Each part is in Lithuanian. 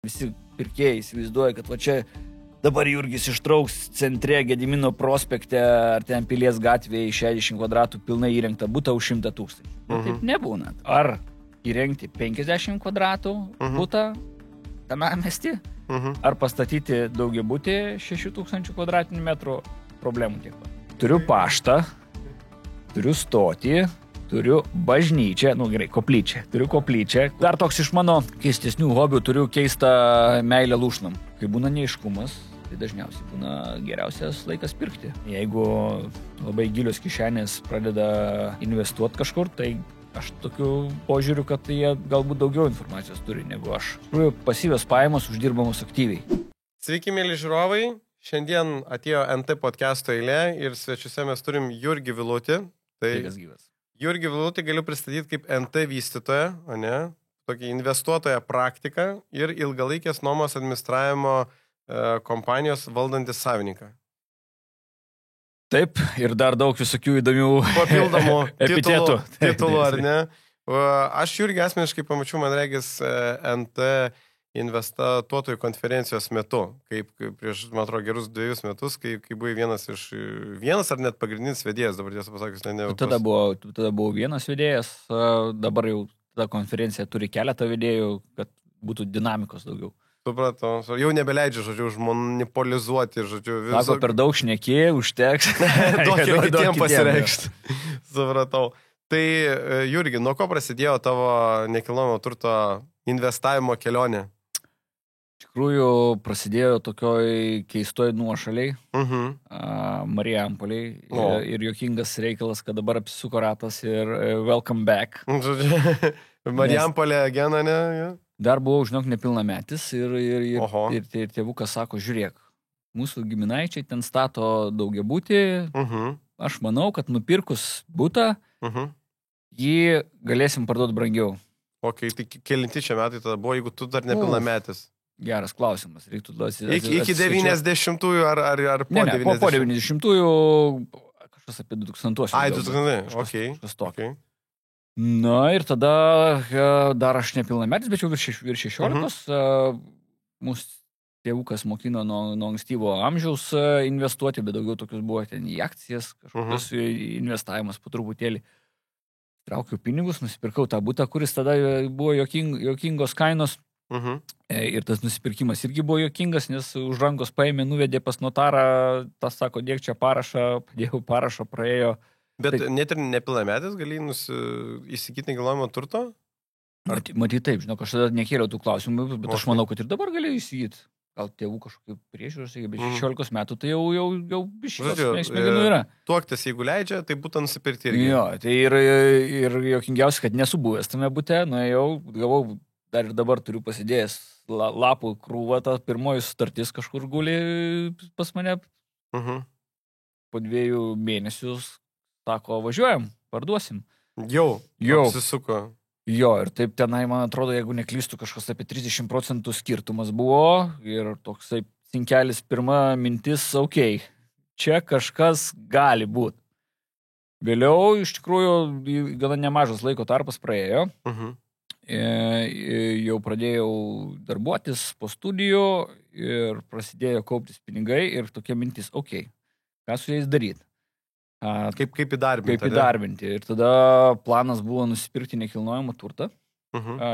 Visi pirkėjai įsivaizduoja, kad va čia dabar Jurgis ištrauks centre Gedimino prospekte ar ten Pilies gatvėje 60 kvadratų pilnai įrengtą butą už 100 000. Taip nebūna. Ar įrengti 50 kvadratų butą tame mieste, ar pastatyti daugiabutį 6000 kvadratinių metrų, problemų tiek pat. Turiu paštą, turiu stotį, turiu bažnyčią, gerai, koplyčią. Turiu koplyčią. Dar toks iš mano keistesnių hobių turiu keistą meilę lūšnam. Kai būna neaiškumas, tai dažniausiai būna geriausias laikas pirkti. Jeigu labai gilios kišenės pradeda investuoti kažkur, tai aš tokiu požiūriu, kad jie galbūt daugiau informacijos turi negu aš. Pasyvios pajamos uždirbamos aktyviai. Sveiki, mėly žiūrovai. Šiandien atėjo NT podcast'o eilė ir svečiuose mes turim Jurgį Vilutį. Tai gyvas. Jurgį Vilutį galiu pristatyti kaip NT vystytoją, tokį investuotoją praktiką ir ilgalaikės nuomos administravimo kompanijos valdantis savininką. Taip, ir dar daug visokių įdomių papildomų epitetų. Titulų, ar ne? Aš Jurgį asmeniškai pamačiau, man regis, NT investuotojų konferencijos metu, kaip prieš, man atrodo, gerus 2 metus, kai buvai vienas ar net pagrindinis vedėjas, dabar tiesą pasakius, Tada buvo vienas vedėjas, dabar jau ta konferencija turi keletą vedėjų, kad būtų dinamikos daugiau. Supratau, jau nebeleidžia, monopolizuoti, Sako, per daug šnekė, užteks. Duok ir kitiem pasireikšti. Supratau. Tai, Jurgi, nuo ko prasidėjo tavo nekilnojamo turto investavimo kelionė? Iš tikrųjų, prasidėjo tokioj keistoj nuošaliai, Mariampoliai, ir juokingas reikalas, kad dabar apsisuko ratas ir welcome back. Marijampolė gena, ne? Dar buvau, žinok, nepilnametis ir tėvukas sako, žiūrėk, mūsų giminaičiai ten stato daugiabutį, aš manau, kad nupirkus butą, jį galėsim parduoti brangiau. Tai kelinti čia metai tada buvo, jeigu tu dar nepilnametis? Geras klausimas. Reiktų iki 90-ųjų ar po 90-ųjų? Po 90-ųjų, kažkas apie 2000-ųjų. 2000-ųjų, okei. Na ir tada dar aš nepilnametis, bet jau virš 16. Mūsų tėvukas mokino nuo ankstyvo amžiaus investuoti, bet daugiau tokius buvo ten į akcijas, kažkokius investavimas po truputėlį. Traukiau pinigus, nusipirkau tą butą, kuris tada buvo juokingos kainos. Ir tas nusipirkimas irgi buvo juokingas, nes už rankos paėmė, nuvedė pas notarą, tas sako, dėk čia parašą, padėjau parašą, praėjo. Bet net ir nepilnametis gali įsigyti nekilnojamo turto? Matyt taip, žinok, aš tada nekėliau tų klausimų, bet aš manau, kad ir dabar gali įsigyti. Gal tėvų kažkokių priežiūros, bet 16 metų tai jau biškios smegenų yra. Tuoktis, jeigu leidžia, tai būtų nusipirkti irgi. Jo, tai ir jokingiausia, kad nesu buvęs tame bute, nuėjau, gavau, dar ir dabar turiu pasidėjęs lapų krūvą, ta pirmoji sutartis kažkur guli pas mane. Po 2 mėnesių sako, važiuojam, parduosim. Jau. Apsisuko. Jo, ir taip tenai, man atrodo, jeigu neklystu, kažkas apie 30% skirtumas buvo ir toksai cinkelis pirma mintis, čia kažkas gali būti. Vėliau, iš tikrųjų, gana nemažas laiko tarpas praėjo. Jau pradėjau darbuotis po studijų ir prasidėjo kauptis pinigai ir tokia mintis, ką su jais daryti? Kaip įdarbinti. Kaip įdarbinti. Ir tada planas buvo nusipirkti nekilnojamą turtą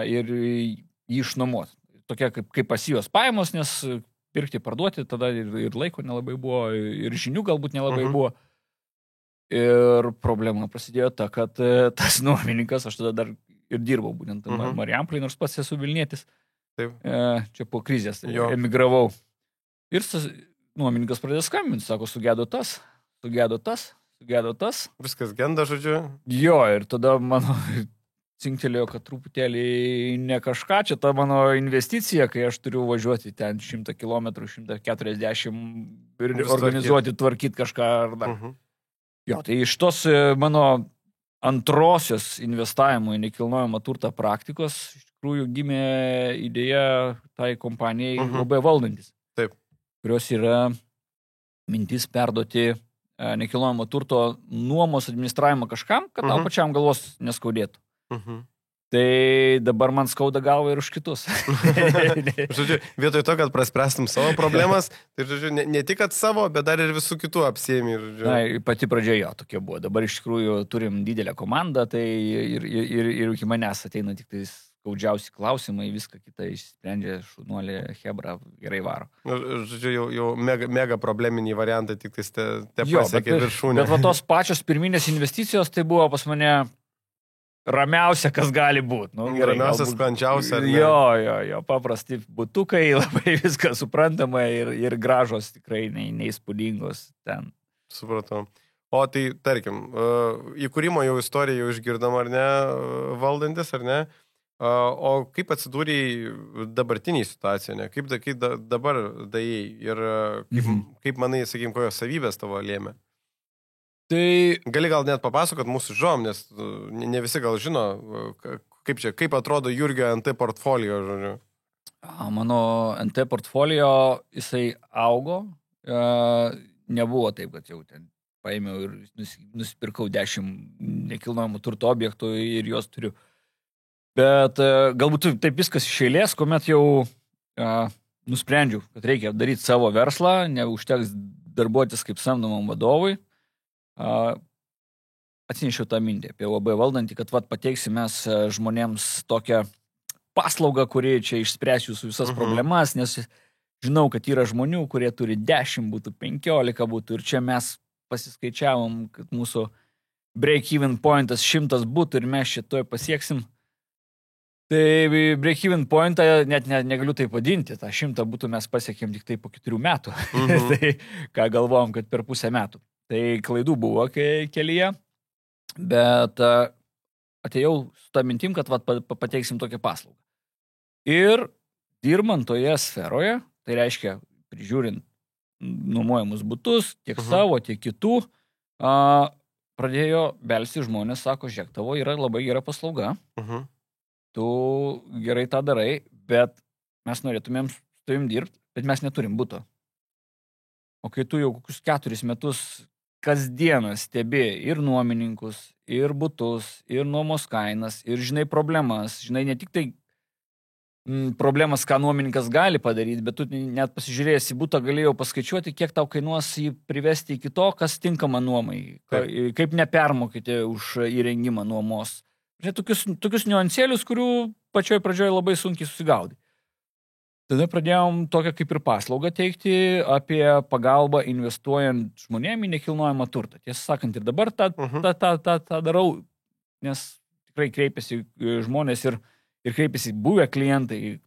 ir jį išnuomoti. Tokia kaip pasyvios pajamos, nes pirkti, parduoti, tada ir laiko nelabai buvo, ir žinių galbūt nelabai buvo. Ir problema prasidėjo ta, kad tas nuomininkas, aš tada dar ir dirbau būtent Marijampolėj, nors pats esu Vilnietis. Taip. Čia po krizės emigravau. Ir nuomininkas pradėjo skambinti, sako, sugedo tas. Viskas genda, žodžiu. Jo, ir tada mano cinktelėjo, kad truputėlį ne kažką, čia ta mano investicija, kai aš turiu važiuoti ten 100 km, 140 ir organizuoti, tvarkyti kažką ar dar. Jo, tai iš tos mano antrosios investavimo į nekilnojamą turtą praktikos iš tikrųjų gimė idėja tai kompanijai labai valdantis. Taip. Kurios yra mintis perduoti nekilnojamo turto nuomos administravimą kažkam, kad tau pačiam galvos neskaudėtų. Tai dabar man skauda galva ir už kitus. Žodžiu, vietoj to, kad praspręstum savo problemas, tai, žodžiu, ne tik kad savo, bet dar ir visų kitų apsiemi. Na, pati pradžia jo tokia buvo. Dabar iš tikrųjų turim didelę komandą, tai ir iki manęs ateina tik tais skaudžiausi klausimai, viską kitą išsprendžia šunuolį, hebra, gerai varo. Žodžiu, jau mega probleminiai variantai tik tais te pasiekė viršūnę. Bet va tos pačios pirminės investicijos, tai buvo pas mane ramiausia, kas gali būti. Nu, ramiausia, sklandžiausia. Jo, paprasti butukai, labai viskas suprantama ir gražos tikrai neįspūdingos ten. Supratau. O tai, tarkim, įkūrimo jau istoriją jau išgirdom, ar ne, valdantis, ar ne? O kaip atsidūrėjai dabartiniai situacijoje, ne? Kaip dabar daėjai ir kaip manai, sakykim, kokios savybės tavo lėmė? Tai gali gal net papasakot mūsų žiūrovam, nes ne visi gal žino, kaip atrodo Jurgio NT portfolio, žodžiu. Mano NT portfolio, jisai augo, nebuvo taip, kad jau ten paėmiau ir nusipirkau 10 nekilnojamų turto objektų ir juos turiu. Bet galbūt taip viskas iš eilės, kuomet jau nusprendžiau, kad reikia daryti savo verslą, neužteks darbuotis kaip samdomam vadovui. Atsinešiau tą mintį apie UAB valdantį, kad pateiksim mes žmonėms tokią paslaugą, kuri čia išspręs jūsų visas problemas, nes žinau, kad yra žmonių, kurie turi 10 būtų, 15 būtų ir čia mes pasiskaičiavom, kad mūsų break-even pointas 100 būtų ir mes šitoje pasieksim. Tai break-even pointą net negaliu tai padinti, tą 100 būtų mes pasiekėm tik tai po 4 metų. Tai ką galvojom, kad per pusę metų. Tai klaidų buvo kelyje, bet atėjau su tą mintim, kad pateiksim tokią paslaugą. Ir dirbant toje sferoje, tai reiškia, prižiūrint nuomojamus butus, tiek savo, tiek kitų, pradėjo belsti žmonės, sako, žiūrėk, tavo yra labai gera paslauga, tu gerai tą darai, bet mes norėtumėm su tavim dirbti, bet mes neturim buto. O kai tu jau kokius 4 metus kasdieną stebi ir nuomininkus, ir butus, ir nuomos kainas, ir žinai problemas, žinai ne tik tai problemas, ką nuomininkas gali padaryti, bet tu net pasižiūrėjęs į butą galėjau paskaičiuoti, kiek tau kainuos jį privesti iki to, kas tinkama nuomai, kaip nepermokyti už įrengimą nuomos. Tokius niuansėlius, kurių pačioj pradžioje labai sunkiai susigaudė. Tada pradėjom tokią kaip ir paslaugą teikti apie pagalbą investuojant žmonėm į nekilnojamą turtą. Tiesą sakant, ir dabar tą darau, nes tikrai kreipiasi žmonės ir kreipiasi buvę klientai,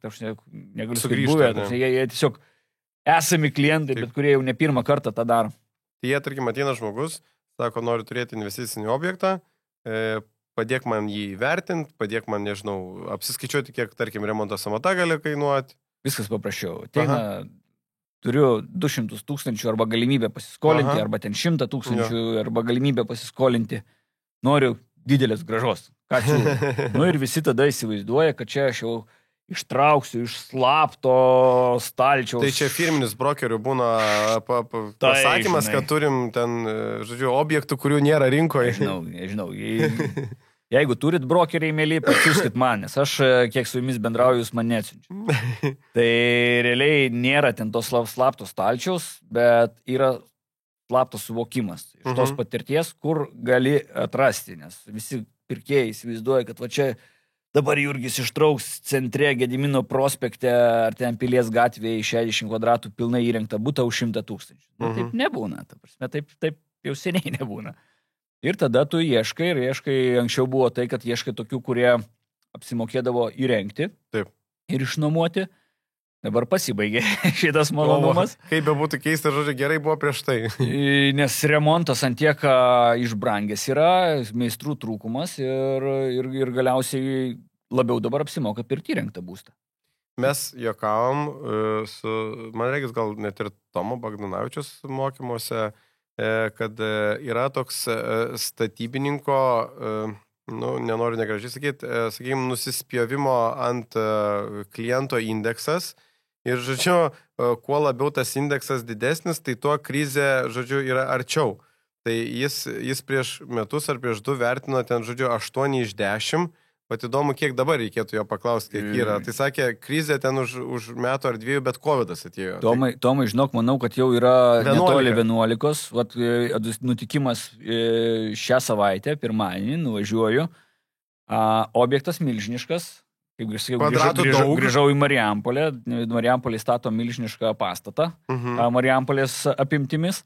negaliu sakyti buvę, jie tiesiog esami klientai, bet kurie jau ne pirmą kartą tą daro. Tai jie, tarkim, ateina žmogus, sako, noriu turėti investicinį objektą, padėk man jį įvertinti, padėk man, nežinau, apsiskaičiuoti, kiek, tarkim, remonto sąmata gali kainuoti. Viskas paprasčiau. Ateina, turiu 200 000 arba galimybę pasiskolinti, arba ten 100 000 arba galimybę pasiskolinti. Noriu didelės gražos. Ką čia? Ir visi tada įsivaizduoja, kad čia aš jau ištrauksiu iš slapto stalčiaus. Tai čia firminis brokerių būna pasakymas, kad turim ten, žodžiu, objektų, kurių nėra rinkoje. Nežinau. Jeigu turit brokeriai, mėly, pasiūskit man, nes aš, kiek su jumis bendrauju, jūs man neatsiunčiu. Tai realiai nėra ten tos slaptos stalčiaus, bet yra slaptas suvokimas iš tos patirties, kur gali atrasti, nes visi pirkėjai įsivaizduoja, kad va čia dabar Jurgis ištrauks centre Gedimino prospekte ar ten Pilies gatvėje 60 kvadratų pilnai įrengtą butą už 100 000. Taip nebūna, ta prasme, taip jau seniai nebūna. Ir tada tu ieškai, anksčiau buvo tai, kad ieškai tokių, kurie apsimokėdavo įrengti ir išnuomoti. Dabar pasibaigė šitas malonumas. Kaip be būtų keista, žodžiu, gerai buvo prieš tai. Nes remontas antiek išbrangęs yra, meistrų trūkumas ir galiausiai labiau dabar apsimoka pirkti įrengtą būstą. Mes juokavom su, man reikės, gal net ir Tomo Bagdanavičiaus mokymuose, kad yra toks statybininko, nenoriu negražiai sakyti, sakykime, nusispjovimo ant kliento indeksas. Ir, žodžiu, kuo labiau tas indeksas didesnis, tai tuo krizė, žodžiu, yra arčiau. Tai jis prieš metus ar prieš 2 vertino ten, žodžiu, 8 iš 10 Pat įdomu, kiek dabar reikėtų jo paklausti, kiek yra. Tai sakė, krizė ten už metų ar 2, bet COVID'as atėjo. Tomai, žinok, manau, kad jau yra 11. netoli 11. Vat, nutikimas šią savaitę, pirmadienį, nuvažiuoju. Objektas milžiniškas. Kaip grįžau į Marijampolę. Marijampolė stato milžinišką pastatą. Marijampolės apimtimis.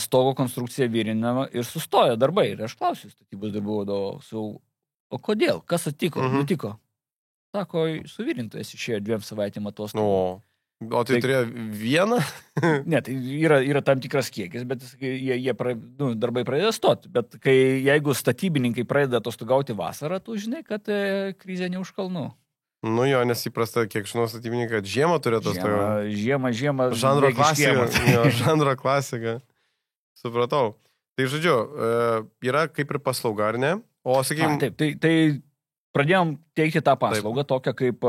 Stogo konstrukcija virinama ir sustojo darbai. Ir aš klausiu statybos darbų vadovo, o kodėl? Kas atiko? Nutiko? Sako, suvirintojas išėjo 2 savaitėm atostogų. O tai turėjo vieną? Ne, tai yra tam tikras kiekis, bet darbai pradeda stoti. Bet jeigu statybininkai pradeda atostogauti vasarą, tu žinai, kad krizė ne už kalnų. Nu jo, nes įprasta, kiek žinau, statybininkai, kad žiemą turėtų atostogauti. Žiemą. Žanro klasika. Supratau. Tai žodžiu, yra kaip ir paslauga, ar ne? O, sakykime... Taip, tai pradėjom teikti tą paslaugą, tokią kaip,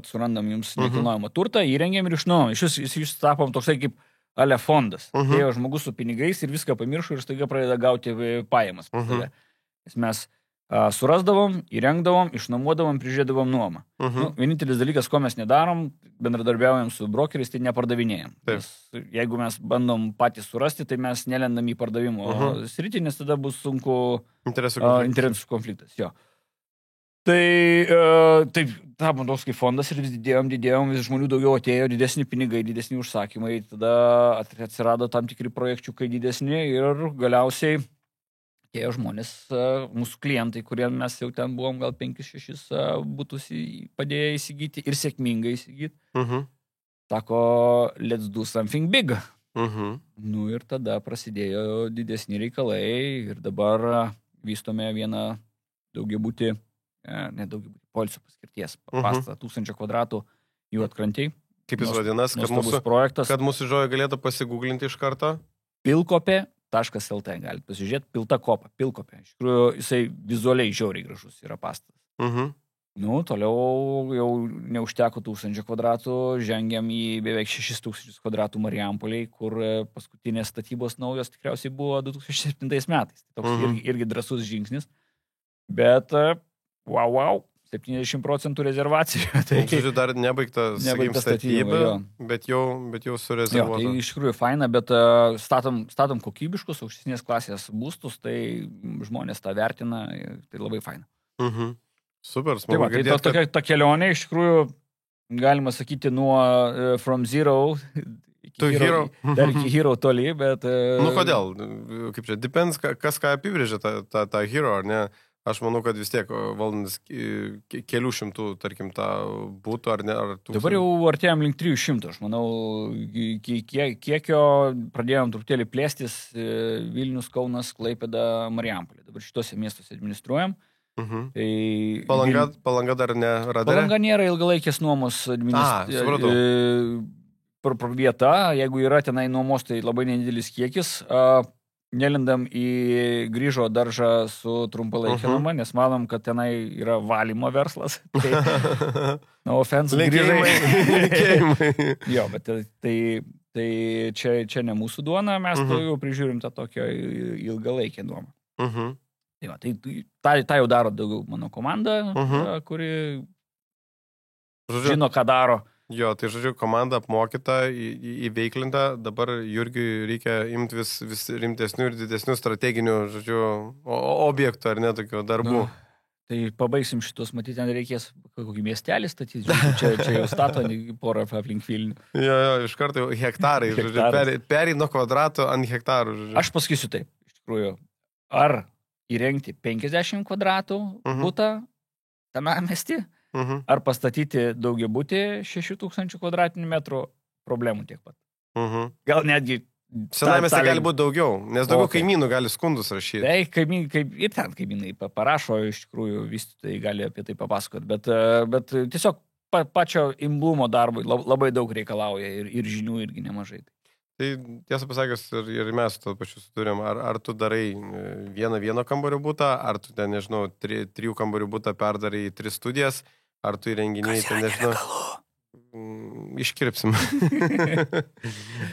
surandam jums nekilnojamą turtą, įrengėm ir iš tapom toksai kaip ale fondas. Atėjo žmogus su pinigais ir viską pamiršo ir staiga pradeda gauti pajamas. Mes surasdavom, įrengdavom, išnuomodavom, prižiūrėdavom nuomą. Vienintelis dalykas, ko mes nedarom, bendradarbiaujam su brokeriais, tai nepardavinėjom. Jeigu mes bandom patys surasti, tai mes nelendam į pardavimo sritį, nes tada bus sunku interesų konfliktas. Jo. Tai tapom toks kaip fondas ir vis didėjom, vis žmonių daugiau atėjo, didesni pinigai, didesni užsakymai, tada atsirado tam tikri projekčiukai didesni ir galiausiai atėjo žmonės, mūsų klientai, kurie mes jau ten buvom gal 5-6 būtus padėję įsigyti ir sėkmingai įsigyti. Sako, let's do something big. Nu ir tada prasidėjo didesni reikalai ir dabar vystome vieną daugiabutį, poilsio paskirties, pastatą 1000 kvadratų jų atkrantiai. Kaip jis vadinas, kad mūsų žiūrovai galėtų pasigūglinti iš karto? Pilkopė.lt galite pasižiūrėti, pilta kopa, pilkopė. Iš tikrųjų, jisai vizualiai žiauriai gražus yra pastatas. Nu, toliau jau neužteko 1000 kvadratų, žengiam į beveik 6000 kvadratų Marijampolėj, kur paskutinės statybos naujos tikriausiai buvo 2007 metais. Toks irgi drąsus žingsnis. Bet, wow, 70% rezervacijų. Tai žodžiu, dar nebaigta statyba, bet jau surezervuota. Jo, tai iš tikrųjų faina, bet statom kokybiškus, aukštesnės klasės būstus, tai žmonės tą vertina, tai labai faina. Super, smagu girdėti. Tai ta kelionė, iš tikrųjų, galima sakyti, nuo from zero dar iki hero toli, bet... Nu, kodėl? Kaip čia, depends, kas ką apibrėžia tą hero, ar ne? Aš manau, kad vis tiek valdantis kelių šimtų, tarkim, tą būtų, ar ne? Dabar jau artėjom link 300, aš manau, kiekio pradėjom truputėlį plėstis Vilnius, Kaunas, Klaipėda, Marijampolė. Dabar šitose miestuose administruojam. Tai Palanga dar ne radare? Palanga nėra ilgalaikės nuomos vieta, jeigu yra tenai nuomos, tai labai nedidelis kiekis. Nelindam į grįžo daržą su trumpalaikė nuoma, nes manom, kad tenai yra valymo verslas. No offense, linkėjimai. Jo, bet tai čia ne mūsų duona, mes jau prižiūrim tą tokią ilgalaikę nuomą. Tai jau daro daugiau mano komanda, kuri žino, ką daro. Jo, tai žodžiu, komanda apmokyta, įveiklinta, dabar Jurgiui reikia imti vis rimtesnių ir didesnių strateginių, žodžiu, objektų ar ne tokių darbų. Tai pabaigsim šitus, matyti, ten reikės kokį miestelį statyti, čia jau stato porą aplink Vilnių. Jo, iš karto jau hektarai, žodžiu, perį nuo kvadratų ant hektarų, žodžiu. Aš pasakysiu taip, iš tikrųjų, ar įrengti 50 kvadratų butą tame mieste, ar pastatyti daugiabutį 6000 kvadratinių metrų, problemų tiek pat. Gal netgi... Senai mes tai gali būti daugiau, nes daugiau kaimynų gali skundus rašyti. Tai ir ten kaimynai parašo, iš tikrųjų, vystytojai gali apie tai papasakoti, bet tiesiog pačio imblumo darbui labai daug reikalauja ir žinių irgi nemažai. Tai tiesą pasakius, ir mes to pačiu turim, ar tu darai vieno kambario butą, ar tu ten, nežinau, 3 kambarių butą perdarai į 3 studijas, ar tu įrenginiai, ten, nežinau, iškirpsim.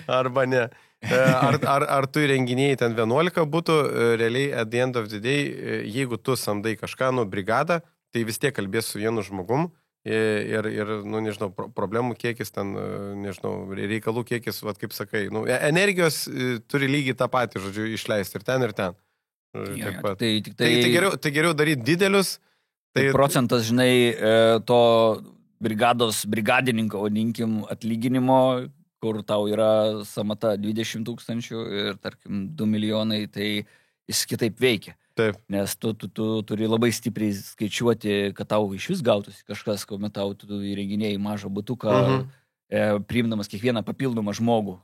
Arba ne. ar tu įrenginėjai ten 11 būtų, realiai at the end of the day, jeigu tu samdai kažką, brigadą, tai vis tiek kalbės su vienu žmogum ir nežinau, problemų kiekis ten, nežinau, reikalų kiekis, kaip sakai, energijos turi lygiai tą patį, žodžiu, išleisti ir ten. Tai geriau daryti didelius. Tai procentas, žinai, to brigadininko, vadinkim, atlyginimo, kur tau yra samata 20 000 ir, tarkim, 2 milijonai, tai jis kitaip veikia. Taip. Nes tu turi labai stipriai skaičiuoti, kad tau iš vis gautųsi kažkas, kuomet tau tu įrenginėjai mažą butuką, priimdamas kiekvieną papildomą žmogų.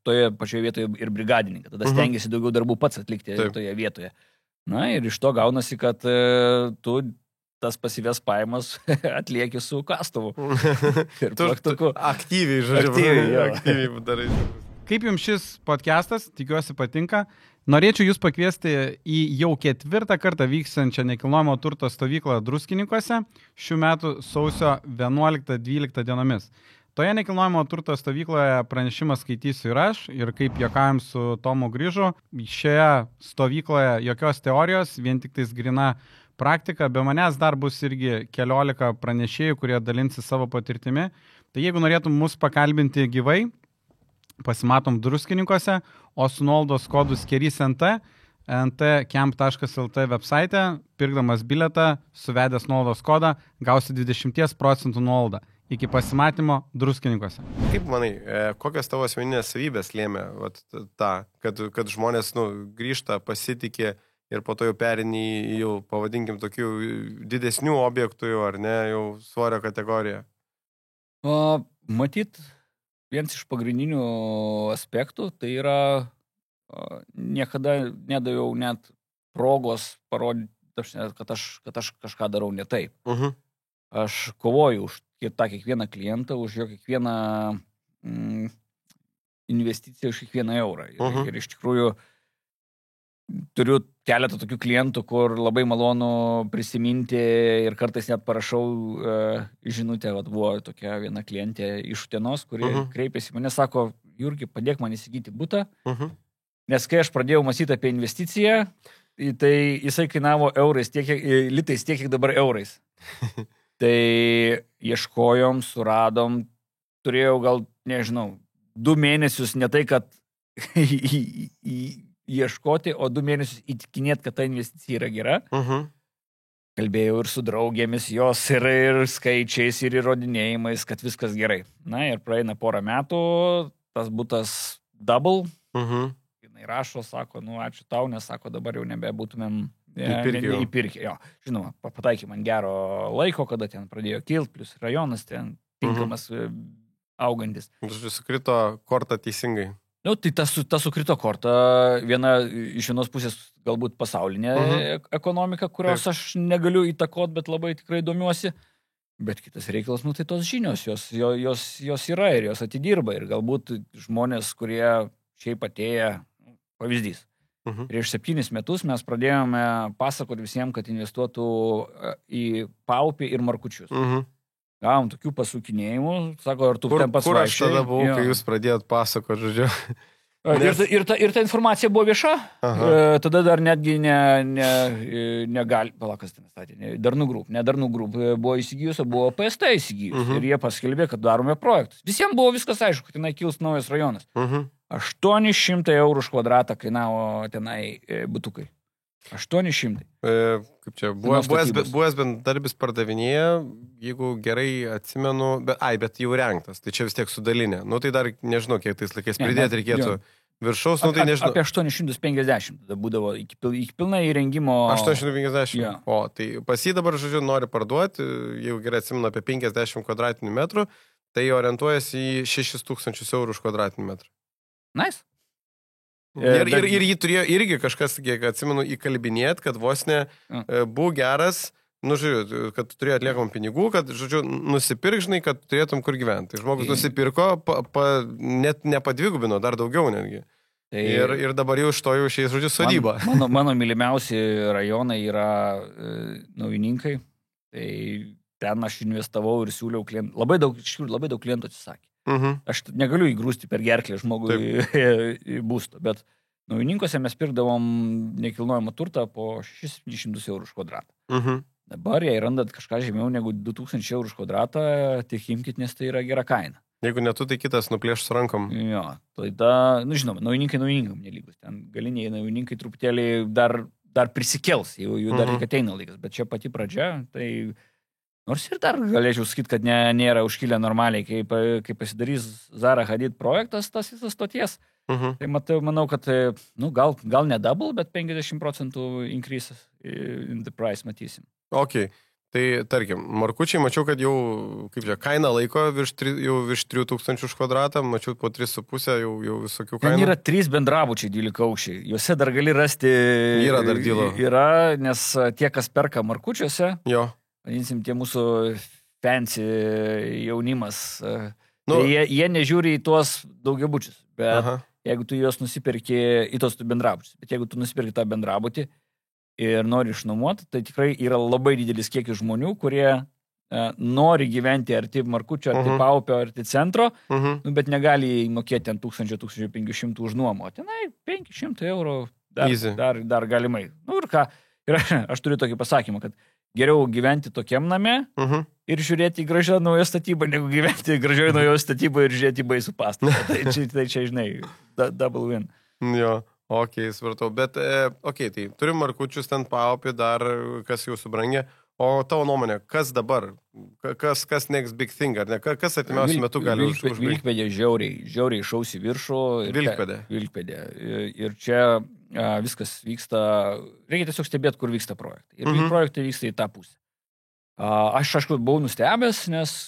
Toje pačioje vietoje ir brigadininką. Tada stengiasi daugiau darbų pats atlikti toje vietoje. Na ir iš to gaunasi, kad tu tas pasyvės pajamas atlieki su kastuvu. Ir plaktuku. Aktyviai, žodžiu. Aktyviai darai. Kaip jums šis podcastas, tikiuosi patinka. Norėčiau jūs pakviesti į jau 4. kartą vykstančią nekilnojamo turto stovyklą Druskininkuose šių metų sausio 11-12 dienomis. Toje nekilnojamo turto stovykloje pranešimą skaitysiu ir aš, ir kaip juokaujam su Tomu Grįžu. Šioje stovykloje jokios teorijos, vien tik tais grina praktika. Be manęs dar bus irgi 14 pranešėjų, kurie dalinsi savo patirtimi. Tai jeigu norėtum mus pakalbinti gyvai, pasimatom Druskininkuose, o su nuolaidos kodu SKERYS ntcamp.lt website, pirkdamas bilietą, suvedęs nuolaidos kodą, gausi 20% nuolaidą. Iki pasimatymo Druskininkuose. Kaip manai, kokios tavo asmeninės savybės lėmė tą, kad žmonės grįžta, pasitikė ir po to jau perini į jau, pavadinkim, tokių didesnių objektų jau, ar ne, jau svorio kategoriją? Matyt, vienas iš pagrindinių aspektų, tai yra niekada nedaviau net progos parodyti, kad aš kažką darau ne taip. Aš kovoju už tą kiekvieną klientą, už jo kiekvieną investiciją, už kiekvieną eurą. Ir iš tikrųjų turiu keletą tokių klientų, kur labai malonu prisiminti ir kartais net parašau žinutę, buvo tokia viena klientė iš Utenos, kuri kreipėsi mane, sako, Jurgi, padėk man įsigyti butą, nes kai aš pradėjau mąstyti apie investiciją, tai jisai kainavo litais tiek, kiek dabar eurais. Tai ieškojom, suradom, turėjau gal, nežinau, 2 mėnesius ne tai, kad ieškoti, o 2 mėnesius įtikinėti, kad ta investicija yra gera. Kalbėjau ir su draugėmis jos, ir skaičiais, ir įrodinėjimais, kad viskas gerai. Na ir praeina porą metų, tas butas double. Jinai rašo, sako, ačiū tau, nes sako, dabar jau nebebūtumėm įpirkė. Jo, žinoma, pataikė man gero laiko, kada ten pradėjo kilt, plus rajonas ten tinkamas augantis. Sukrito kortą teisingai. Tai ta sukrito korta, viena iš vienos pusės galbūt pasaulinė ekonomika, kurios aš negaliu įtakoti, bet labai tikrai domiuosi. Bet kitas reikalas, tai tos žinios, jos yra ir jos atidirba. Ir galbūt žmonės, kurie šiaip atėję, pavyzdys. Prieš 7 metus mes pradėjome pasakoti visiems, kad investuotų į paupį ir markučius. Gavom tokių pasukinėjimų, sako, ar tu ten pats vaikščiai. Kur aš tada buvau, kai jūs pradėjot pasakoti, žodžiu? Ir ta informacija buvo vieša, tada dar netgi negali, palakas ten statė, Darnų Group buvo įsigijus, o buvo PST įsigijus. Ir jie paskelbė, kad darome projektus. Visiems buvo viskas aišku, kad tenai kils naujas rajonas. 800 eurų už kvadratą kainavo tenai butukai. 800. Kaip čia, buvęs bendarbis pardavinėja, jeigu gerai atsimenu, bet jau rengtas, tai čia vis tiek sudalinė. Tai dar nežinau, kiek tais laikais pridėti reikėtų viršaus, tai nežinau. Apie 850 tada būdavo iki pilnai įrengimo. 850? Ja. O, tai pas jį dabar, žodžiu, nori parduoti, jeigu gerai atsimenu, apie 50 kvadratinių metrų, tai orientuojasi į 6000 eurų už kvadratinį metrą. Nice. Ir jį turėjo irgi kažkas, kiek atsimenu, įkalbinėt, kad vos ne buvo geras, žiūrėjau, kad turėjo atliekamų pinigų, kad, žodžiu, nusipirk, žinai, kad turėtum kur gyventi. Tai žmogus nusipirko, net nepadvigubino, dar daugiau netgi. Tai ir dabar jau iš to jau šiais, žodžiu, sodyba. Mano mylimiausi rajonai yra Naujininkai. Tai ten aš investavau ir siūliau klientų. Labai daug klientų atsisakė. Aš negaliu įgrūsti per gerklę žmogui į būstą, bet naujininkose mes pirkdavom nekilnojamą turtą po 600 eurų už kvadratą. Dabar, jei randat kažką žemiau negu 2000 eurų už kvadratą, tik imkit, nes tai yra gera kaina. Jeigu netu, tai kitas nuplėš su rankom. Jo, tada, žinoma, naujininkai naujininkam nelygus. Ten galiniai naujininkai truputėlį dar prisikels, jų dar tik ateina laikas. Bet čia pati pradžia, tai nors ir dar galėčiau sakyti, kad nėra užkilę normaliai, kai pasidarys Zara Hadid projektas, tas visas stoties. Tai manau, kad gal ne double, bet 50% increase in the price matysim. Ok. Tai, tarkim, markučiai, mačiau, kad jau, kaip čia, kaina laiko virš 3000 už kvadratą, mačiau po 3,5 jau visokių kainų. Ten yra 3 bendrabučiai 12 aukščiai. Juose dar gali rasti... Yra dar dylo. Yra, nes tie, kas perka markučiuose, vadinsim, tie mūsų fancy jaunimas, tai jie nežiūri į tuos daugiabučius, bet jeigu tu juos nusipirki į tos bendrabučius, bet jeigu tu nusipirki tą bendrabutį, ir nori išnuomoti, tai tikrai yra labai didelis kiekis žmonių, kurie nori gyventi arti Markučio, arti Paupio, arti centro, bet negali įmokėti ant 1000-1500 už nuomą. Tenai 500 eurų dar galimai. Ir ką, ir aš turiu tokį pasakymą, kad geriau gyventi tokiam name ir žiūrėti į gražią naują statybą, negu gyventi gražioje naujoje statyboje ir žiūrėti į baisų pastatą. Tai čia, žinai, double win. Jo. Ok, svartau, bet, tai turim markučius ten Paupį dar, kas jau subrangė, o tavo nuomonė, kas dabar, kas next big thing, ar ne, kas atimiausiu metu gali užbaigti? Vilkpėdė žiauriai šausi viršų. Vilkpėdė. Ir čia viskas vyksta, reikia tiesiog stebėti, kur vyksta projektai. Ir projektai vyksta į tą pusę. Aš, aišku, buvau nustebęs, nes,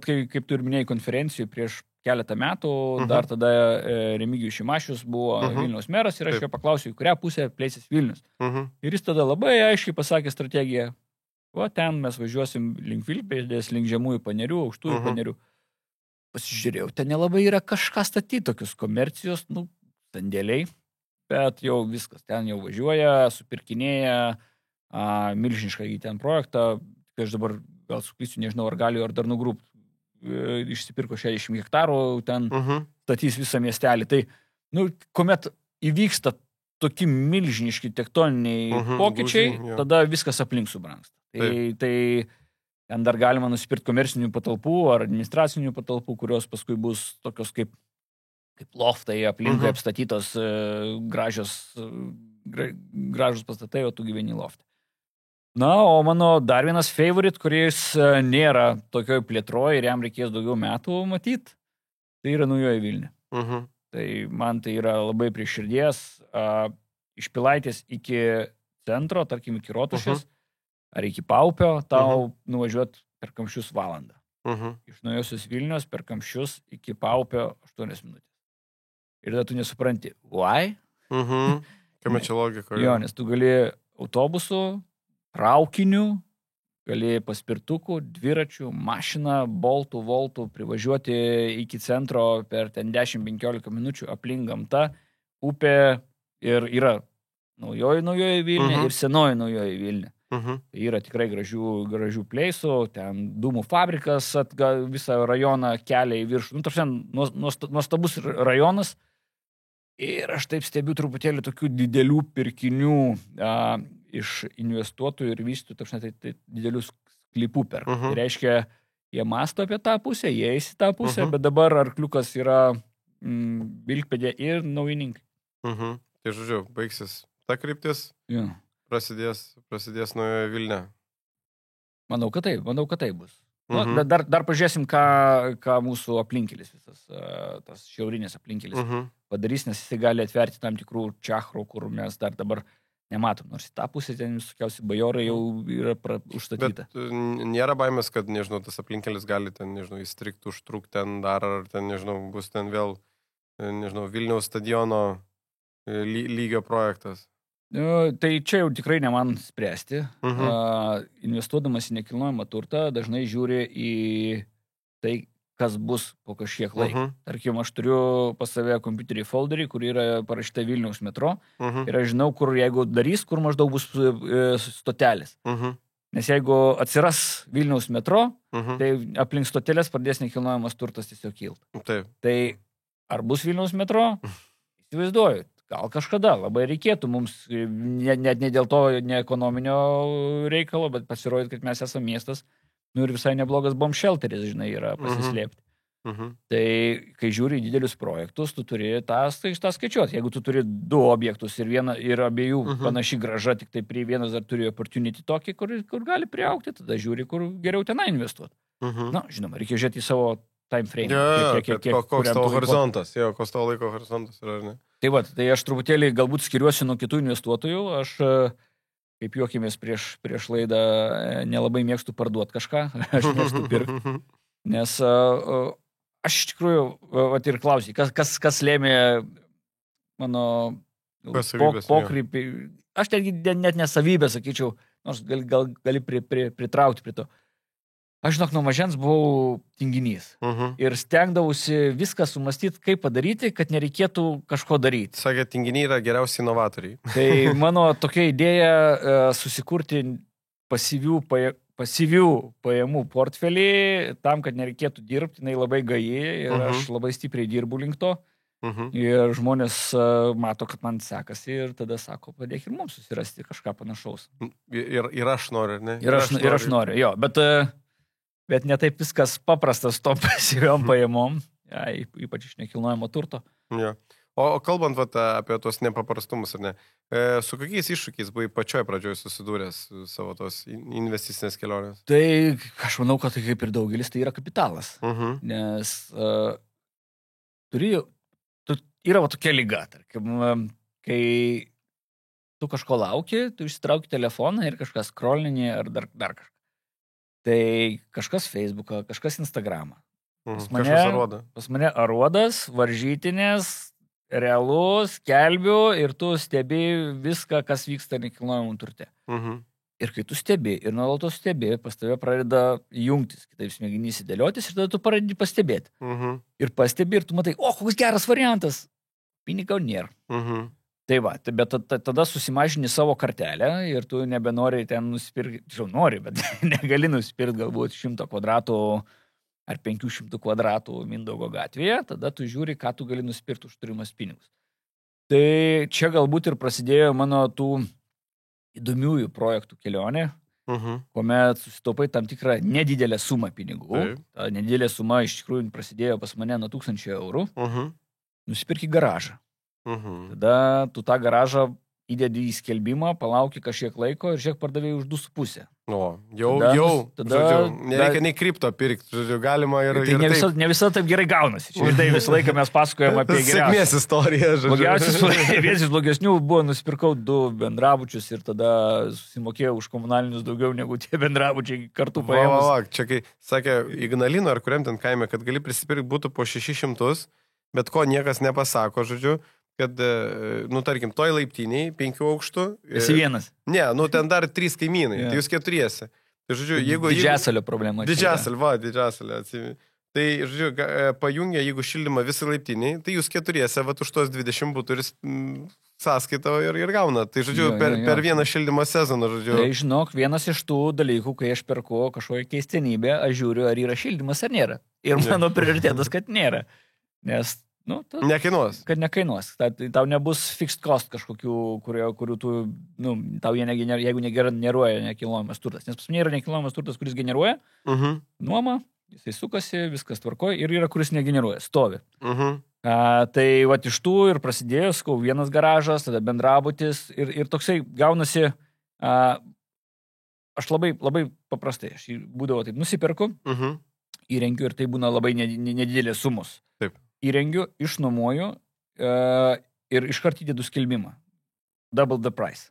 kaip tu ir minėjai konferencijų prieš keletą metų, dar tada Remigijus Šimašius buvo Vilniaus meras ir aš jo paklausiau, į kurią pusę plėsis Vilnius. Ir jis tada labai aiškiai pasakė strategiją, ten mes važiuosim link Vilkpėdės, link žemųjų panerių, aukštųjų panerių. Pasižiūrėjau, ten nelabai yra kažką statyti, tokius komercijos, sandėliai, bet jau viskas, ten jau važiuoja, supirkinėja, milžinišką į ten projektą, kai aš dabar gal suklysiu, nežinau, ar galiu, ar dar nugrūp, išsipirko 60 hektarų, ten statys visą miestelį. Tai, kuomet įvyksta tokie milžiniški tektoniniai pokyčiai, tada viskas aplink subrangsta. Tai ten dar galima nusipirkti komercinių patalpų ar administracinių patalpų, kurios paskui bus tokios kaip loftai aplinkai apstatytos gražus pastatai, o tu gyveni loftą. O mano dar vienas favorite, kuris nėra tokioj plėtroje ir jam reikės daugiau metų matyti, tai yra Naujoji Vilnia. Tai man tai yra labai prie širdies. Iš Pilaitės iki centro, tarkim iki Rotušės, ar iki Paupio, tau nuvažiuoti per kamščius valandą. Iš Naujosios Vilnios per kamščius iki Paupio 8 minutės. Ir tada tu nesupranti, why? Kame čia logika? Jo, nes tu gali autobusu, traukiniu, gali paspirtukų, dviračių, mašiną, boltų, voltų privažiuoti iki centro per ten 10-15 minučių aplink gamta, upė ir yra naujoji Vilnia ir senoji Naujoji Vilnia. Tai yra tikrai gražių pleisų, ten dūmų fabrikas visą rajoną kelia į viršų. Nuostabus rajonas. Ir aš taip stebiu truputėlį tokių didelių pirkinių iš investuotojų ir vystytojų, tai didelius sklypų perka. Tai reiškia, jie mąsto apie tą pusę, jie eis į tą pusę, bet dabar arkliukas yra Vilkpėdė ir naujininkai. Tai žodžiu, baigsis ta kryptis, prasidės Naujoji Vilnia. Manau, kad tai bus. Dar pažiūrėsim, ką mūsų aplinkelis visas, tas šiaurinės aplinkelis padarys, nes jis gali atverti tam tikrų čachrų, kur mes dar dabar nematom. Nors į tą pusę ten visokiausi bajorai jau yra užstatyta. Bet nėra baimės, kad, nežinau, tas aplinkelis gali ten, nežinau, įstrikti, užtrukti ten dar, ar ten, nežinau, bus ten vėl, nežinau, Vilniaus stadiono lygio projektas. Tai čia jau tikrai ne man spręsti. Investuodamas į nekilnojamą turtą dažnai žiūri į tai, kas bus po kažkiek laiko. Tarkim, aš turiu pas save kompiuterį folderį, kur yra parašyta Vilniaus metro ir aš žinau, kur jeigu darys, kur maždaug bus stotelės. Nes jeigu atsiras Vilniaus metro, tai aplink stotelės pradės nekilnojamas turtas tiesiog kilti. Taip. Tai ar bus Vilniaus metro? Įsivaizduoju. Gal kažkada labai reikėtų mums, net ne dėl to, ne ekonominio reikalo, bet pasirodyti, kad mes esame miestas, ir visai neblogas bomb shelteris, žinai, yra pasislėpti. Tai kai žiūri į didelius projektus, tu turi tą skaičiuoti. Jeigu tu turi 2 objektus ir abiejų panaši graža, tik tai prie vienas dar turi opportunity tokį, kur gali priaugti, tada žiūri, kur geriau tenai investuoti. Na, žinoma, reikia žiūrėti į savo time frame. Koks tavo horizontas, koks tavo laiko horizontas yra, ar ne? Tai va, tai aš truputėlį galbūt skiriuosi nuo kitų investuotojų. Aš, kaip juokimės prieš laidą, nelabai mėgstu parduoti kažką, aš mėgstu pirkti. Nes aš iš tikrųjų, ir klausai, kas lėmė mano pokrypį. Aš net nesavybę, sakyčiau, nors gali pritraukti prie to. Aš, žinok, nuo mažens buvau tinginys. Ir stengdavausi viską sumastyti, kaip padaryti, kad nereikėtų kažko daryti. Sakė, tinginiai yra geriausi inovatoriai. Tai mano tokia idėja susikurti pasyvių pajamų portfelį tam, kad nereikėtų dirbti, jinai labai gaji ir aš labai stipriai dirbu link to. Ir žmonės mato, kad man sekasi ir tada sako, padėk ir mums susirasti kažką panašaus. Ir aš noriu, ne? Ir aš noriu, jo. Bet ne taip viskas paprastas to pasyviom pajamom, ypač iš nekilnojamo turto. Ja. O kalbant apie tos nepaprastumus, ar ne, su kokiais iššūkiais buvai pačioj pradžioj susidūręs savo tos investicinės kelionės? Tai aš manau, kad tai kaip ir daugelis, tai yra kapitalas. Nes yra tokia lyga, tarkim, kai tu kažko lauki, tu išsitrauki telefoną ir kažkas scrollinį ar dar kažką. Tai kažkas Facebooką, kažkas Instagramą. Pas mane aruodas, varžytinės, realus, skelbiu ir tu stebi viską, kas vyksta nekilnojamam turte. Ir kai tu stebi ir nuolatos stebi, pas tave pradeda jungtis, kitaip smegenys įdėliotis ir tada tu pradedi pastebėti. Ir pastebi ir tu matai, koks geras variantas, pinigų nėra. Tai va, bet tada susimažini savo kartelę ir tu nebenori ten nusipirkti, nori, bet negali nusipirkti galbūt 100 kvadratų ar 500 kvadratų Mindaugo gatvėje, tada tu žiūri, ką tu gali nusipirkti už turimas pinigus. Tai čia galbūt ir prasidėjo mano tų įdomiųjų projektų kelionė, kuomet susitaupai tam tikrą nedidelę sumą pinigų. Ta nedidelė suma iš tikrųjų prasidėjo pas mane nuo 1000 eurų. Nusipirki garažą. Tada tu tą garažą įdedi į skelbimą, palauki kažkiek laiko ir žiūrėk pardavėjai už 2,5. Žodžiu, nereikia nei kripto pirkti, žodžiu, galima ir... Tai ne visada taip gerai gaunasi. Ir tai visą laiką mes pasakojame apie sėkmės istoriją, žodžiu. Vienas iš blogesnių buvo, nusipirkau 2 bendrabučius ir tada susimokėjau už komunalinius daugiau negu tie bendrabučiai kartu paėmus. Čia kai sakė Ignalino ar kuriam ten kaime, kad gali prisipirkti būtų po 600, bet ko niekas nepasako, žodžiu, kad, tarkim, toj laiptiniai 5 aukštų. Esi vienas. Ne, ten dar 3 kaimynai, tai jūs 4. Tai, žodžiu, jeigu... Didžiasalio problema. Didžiasalio, atsimi. Tai, žodžiu, pajungia, jeigu šildymą visą laiptiniai, tai jūs 4, už tos 20 būtų ir sąskaitą ir gauna. Tai, žodžiu, per vieną šildymo sezoną, žodžiu. Tai, žinok, vienas iš tų dalykų, kai aš perku kažkokią keistenybę, aš žiūriu, ar yra šildymas ar nėra. Ir mano prioritetas, kad nėra. Nes nekainuos. Kad nekainuos. Tau nebus fixed cost kažkokių, kurių tu, tau jeigu negeneruoja nekilnojamas turtas. Nes pas mane yra nekilnojamas turtas, kuris generuoja nuomą, jisai sukasi, viskas tvarkoja ir yra, kuris negeneruoja, stovi. Tai va iš tų ir prasidėjo, sakau, vienas garažas, tada bendrabutis ir toksai gaunasi, aš labai paprastai, aš būdavo taip, nusiperku, įrengiu ir tai būna labai nedidelės sumos. Taip. Įrengiu, išnuomoju ir iškart įdedu skelbimą. Double the price.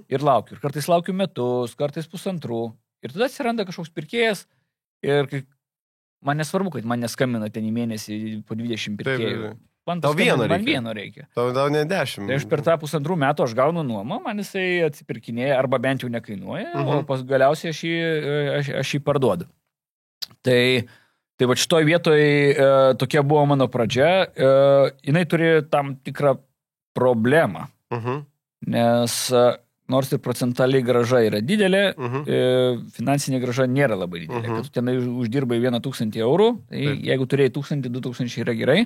Ir laukiu. Ir kartais laukiu metus, kartais 1,5. Ir tada atsiranda kažkoks pirkėjas ir man nesvarbu, kad man neskambina ten į mėnesį po 20 pirkėjų. Tau vieno reikia. Man vieno reikia. Tau ne 10. Tai aš per tą 1,5 metų aš gaunu nuomą, man jisai atsipirkinėja arba bent jau nekainuoja, o galiausiai aš jį parduodu. Tai va šitoj vietoj tokia buvo mano pradžia. Jinai turi tam tikrą problemą. Nes nors ir procentaliai graža yra didelė, finansinė graža nėra labai didelė. Kad tu tenai uždirbai 1,000 eurų, tai jeigu turėjai 1,000-2,000 yra gerai,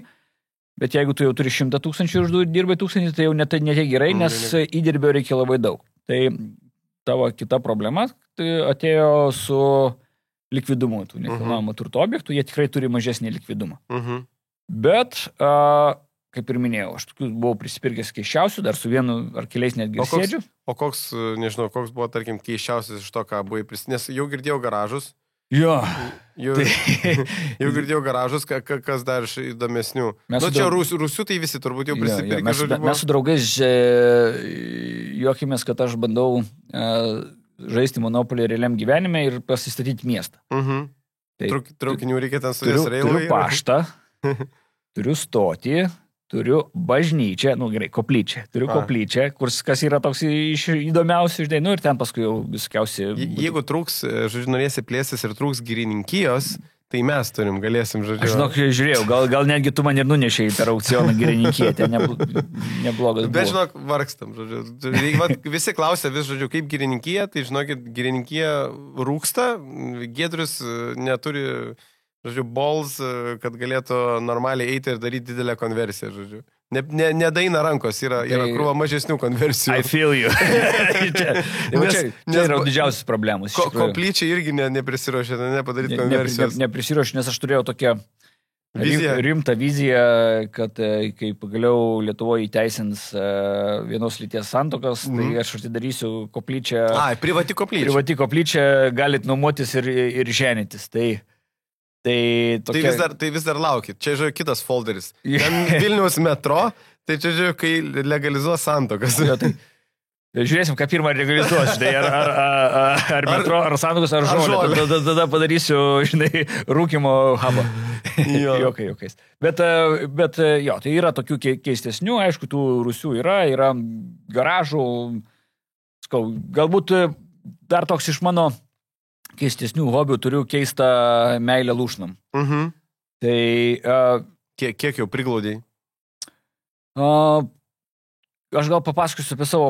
bet jeigu tu jau turi 100,000 ir uždirbai 1,000, tai jau net gerai, nes įdirbio reikia labai daug. Tai tavo kita problema tai atėjo su likvidumu, tų nekilnojamo turto objektų, jie tikrai turi mažesnį likvidumą. Bet, kaip ir minėjau, aš buvau prisipirkęs keiščiausių, dar su vienu ar keliais netgi sėdžiu. O koks, nežinau, koks buvo, tarkim, keiščiausias iš to, ką buvai nes jau girdėjau garažus. Jo. Jau girdėjau garažus, kas dar iš įdomesnių. Čia Rusių tai visi turbūt jau prisipirkė. Mes su draugais juokimės, kad aš bandau žaisti monopolį realiam gyvenime ir pasistatyti miestą. Traukinių reikia ten su jais reilai. Turiu paštą, turiu stotį, turiu bažnyčią, gerai, koplyčią. Turiu koplyčią, kas yra toks įdomiausių žinai, ir ten paskui jau viskiausi. Jeigu trūks, norėsi plėstis ir trūks girininkijos, tai mes galėsim, Aš žiūrėjau, gal netgi tu man ir nunešėjai per aukcioną girininkietę, neblogas buvo. Bet vargstam, Visi klausia kaip girininkija, tai žinokit, girininkija rūksta, Giedrius neturi balls, kad galėtų normaliai eiti ir daryti didelę konversiją, Nedaina rankos, yra krūva mažesnių konversijų. I feel you. Čia yra didžiausias problemas. Koplyčiai irgi neprisiruošė, nepadaryti konversijos. Neprisiruošė, nes aš turėjau tokią rimtą viziją, kad kai pagaliau Lietuvoje įteisins vienos lyties santuokas, tai aš atidarysiu koplyčią. Privati koplyčia. Privati koplyčia, galit nuomotis ir ženytis. Tai vis dar laukit. Čia, kitas folderis. Ten Vilniaus metro, tai čia, kai legalizuos santuokas. Žiūrėsim, ką pirmą legalizuos, ar metro, ar santuokas, ar žolę. Tada padarysiu, rūkimo hubą. Jokais. Bet jo, tai yra tokių keistesnių, aišku, tų Rusių yra garažų, galbūt dar toks iš mano keistesnių hobių turiu keistą meilę lūšnam. Tai... Kiek jau priglaudėjai? Aš gal papasakosiu apie savo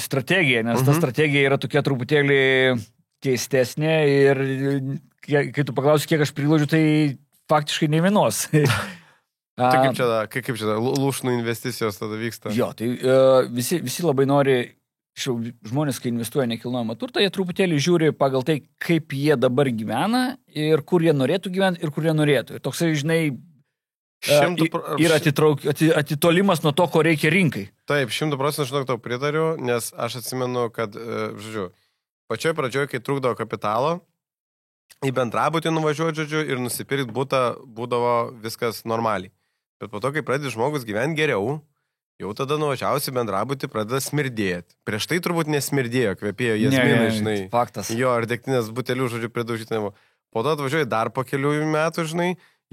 strategiją, nes ta strategija yra tokia truputėlį keistesnė ir kai tu paklausi, kiek aš priglaudžiu, tai faktiškai ne vienos. Tai kaip čia lūšnų investicijos tada vyksta? Jo, tai visi labai nori... Žmonės, kai investuoja nekilnojamą turtą, jie truputėlį žiūri pagal tai, kaip jie dabar gyvena ir kur jie norėtų gyventi ir kur jie norėtų. Ir toksai, yra atitolimas nuo to, ko reikia rinkai. Taip, 100% žinok tau pritariu, nes aš atsimenu, kad, pačioj pradžioj, kai trūkdavo kapitalo, į bendrabutį nuvažiuoti, ir nusipirkti butą būdavo viskas normaliai. Bet po to, kai pradedi žmogus gyventi geriau, jau tada nuvažiavusi bendrabutį pradeda smirdėti. Prieš tai turbūt nesmirdėjo, kvepėjo jasminai, Faktas. Jo, ar degtinės butelių, daužyti. Po to atvažiuoji dar po kelių metų,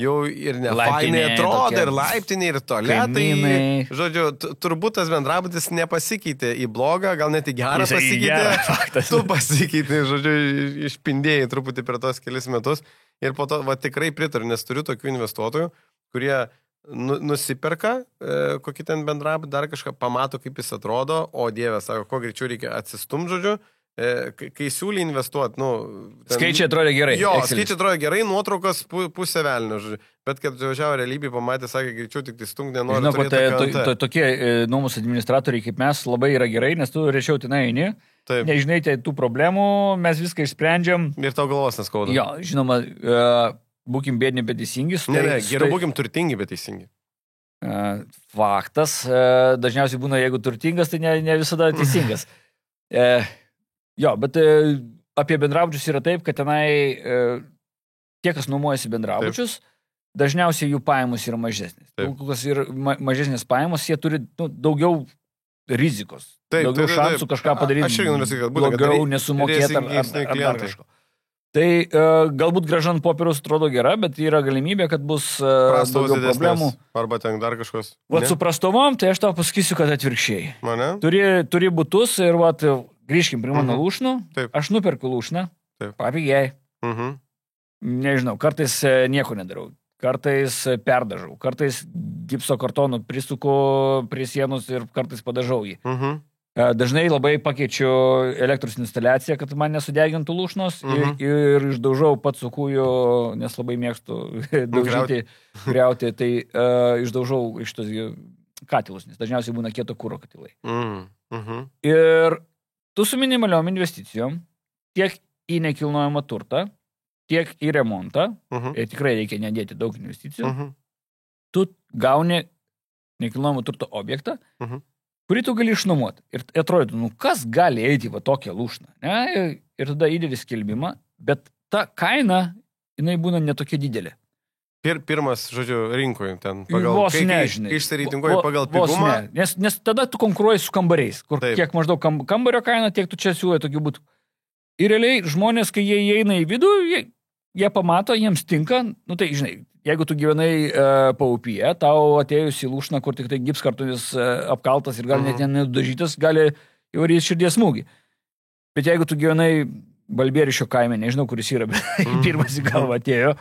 jau ir nefainai atrodo, ir laiptiniai, ir tualetai. Turbūt tas bendrabutis nepasikeitė į blogą, gal net į gerą pasikeitė. Tu pasikeitė, išpindėjai truputį per tos kelis metus. Ir po to, tikrai pritariu, nes turiu tokių investuotojų, kurie nusiperka kokį ten bendrabutį, dar kažką pamato, kaip jis atrodo, o Dieve, sako, kuo greičiau reikia atsistum, kai siūlį investuoti, skaičiai atrodo gerai. Jo, skaičiai atrodo gerai, nuotraukos pusė velnio, bet kad važiavo realybėje, pamatė, sakė, greičiau tik tai stunk, nenori turėti. Tokie nuomos administratoriai kaip mes labai yra gerai, nes tu rečiau tenai eini, nežinai tų problemų, mes viską išsprendžiam. Ir tau galvos neskauda. Jo, žinoma, būkim bėdini, bet teisingi. Geriau būkim turtingi, bet teisingi. Faktas. Dažniausiai būna, jeigu turtingas, tai ne visada teisingas. Jo, bet apie bendrabučius yra taip, kad tenai tie, kas nuomojasi bendrabučius, dažniausiai jų pajamos yra mažesnės. Kas yra mažesnės pajamos, jie turi daugiau rizikos. Daugiau šansų kažką padaryti. Blogiau nesumokėti ar dar kažko. Tai galbūt graža ant popieriaus atrodo gera, bet yra galimybė, kad bus daugiau problemų. Arba ten dar kažkos. Su prastovom, tai aš tau pasakysiu, kad atvirkščiai. Turi butus ir grįžkim prie mano lūšnų. Aš nuperku lūšną, papigiai. Nežinau, kartais nieko nedarau. Kartais perdažau. Kartais gipso kartonų prisuku prie sienos ir kartais padažau jį. Dažnai labai pakeičiu elektros instaliaciją, kad man nesudegintų lūšnos ir išdaužau pats su kūju, nes labai mėgstu daužyti, griauti, tai išdaužau iš tos katilus, nes dažniausiai būna kieto kūro katilai. Ir tu su minimaliom investicijom tiek į nekilnojamą turtą, tiek į remontą, ir tikrai reikia nedėti daug investicijų, tu gauni nekilnojamo turto objektą, kurį tu gali išnuomoti. Ir atrodo, kas gali eiti va tokią lūšną. Ne? Ir tada įdėti skelbimą, bet ta kaina, jinai būna netokia didelė. Pirmas, žodžiu, rinkoje ten pagal... Vos nežinai. Išsireitinguoji pagal pigumą. Nes tada tu konkuruoji su kambariais, kur kiek maždaug kambario kaina, tiek tu čia siūlai tokių būtų. Ir realiai žmonės, kai jie įeina į vidų, jie pamato, jiems tinka, tai žinai, jeigu tu gyvenai paupyje, tau atėjus į lūšną, kur tik tai gipskartunis apkaltas ir gal net nedažytas, gali įvaryti širdies smūgį. Bet jeigu tu gyvenai Balbierišio kaime, nežinau, kuris yra, bet pirmas į galvą atėjo,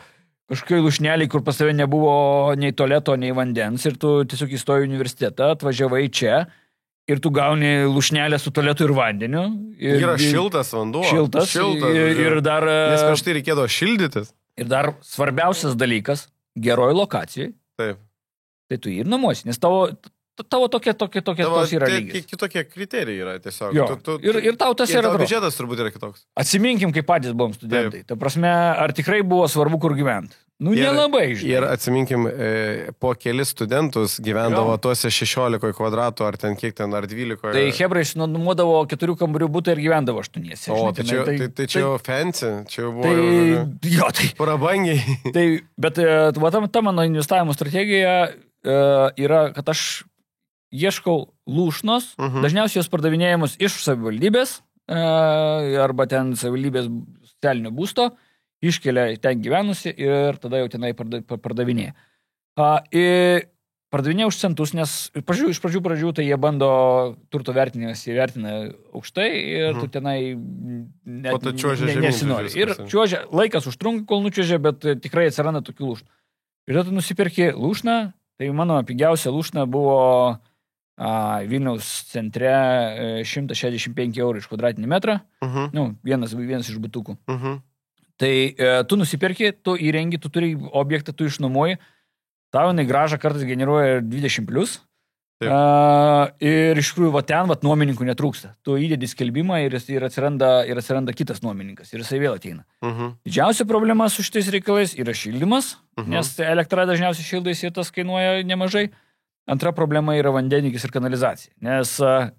kažkokioj lūšnelį, kur pas tave nebuvo nei tualeto, nei vandens, ir tu tiesiog įstojai į universitetą, atvažiavai čia, ir tu gauni lūšnelę su tualetu ir vandeniu. Yra šiltas vanduo. Šiltas. Ir dar... Nes prieš tai reikėdavo šildytis. Ir dar svarbiausias dalykas, geroj lokacijai. Taip. Tai tu ir namuosi, nes tavo tokie tos yra lygis. Kitokie kriterijai yra tiesiog. Jo. Ir tau tas yra. Ir biudžetas turbūt yra kitoks. Atsiminkim, kai patys buvom studentai. Ta prasme, ar tikrai buvo svarbu, kur gyventi? Nelabai, žinai. Ir atsiminkim, po kelis studentus gyvendavo tuose 16 kvadratų, ar ten kiek ten, ar 12. Tai hebrai nuomodavo 4 kambarių butą ir gyvendavo 8. O, tai čia jau fancy, čia jau buvo prabangiai. Bet ta mano investavimo strategija yra, kad aš ieškau lūšnos, dažniausiai jos pardavinėjamos iš savivaldybės arba ten savivaldybės socialinio būsto, iškelia ten gyvenusi ir tada jau tenai pardavinėja. Ir pardavinėja už centus, nes iš pradžių tai jie bando turto vertinimas įvertina aukštai ir tu tenai nesinori. Ir čiuožia, laikas užtrunka, kol nučiuožia, bet tikrai atsiranda tokių lūšnų. Ir tada tu nusipirki lūšną, tai mano pigiausia lūšna buvo Vilniaus centre 165 eurų iš kvadratinį metrą, vienas iš butukų. Tai tu nusipirki, tu įrengi, tu turi objektą, tu išnuomoji, tau jinai grąžą kartais generuoja 20+. Ir iš tikrųjų, ten nuomininkų netrūksta. Tu įdedi skelbimą ir atsiranda kitas nuomininkas ir jisai vėl ateina. Didžiausia problema su šitais reikalais yra šildymas, nes elektra dažniausiai šildais ir tas kainuoja nemažai. Antra problema yra vandenigis ir kanalizacija, nes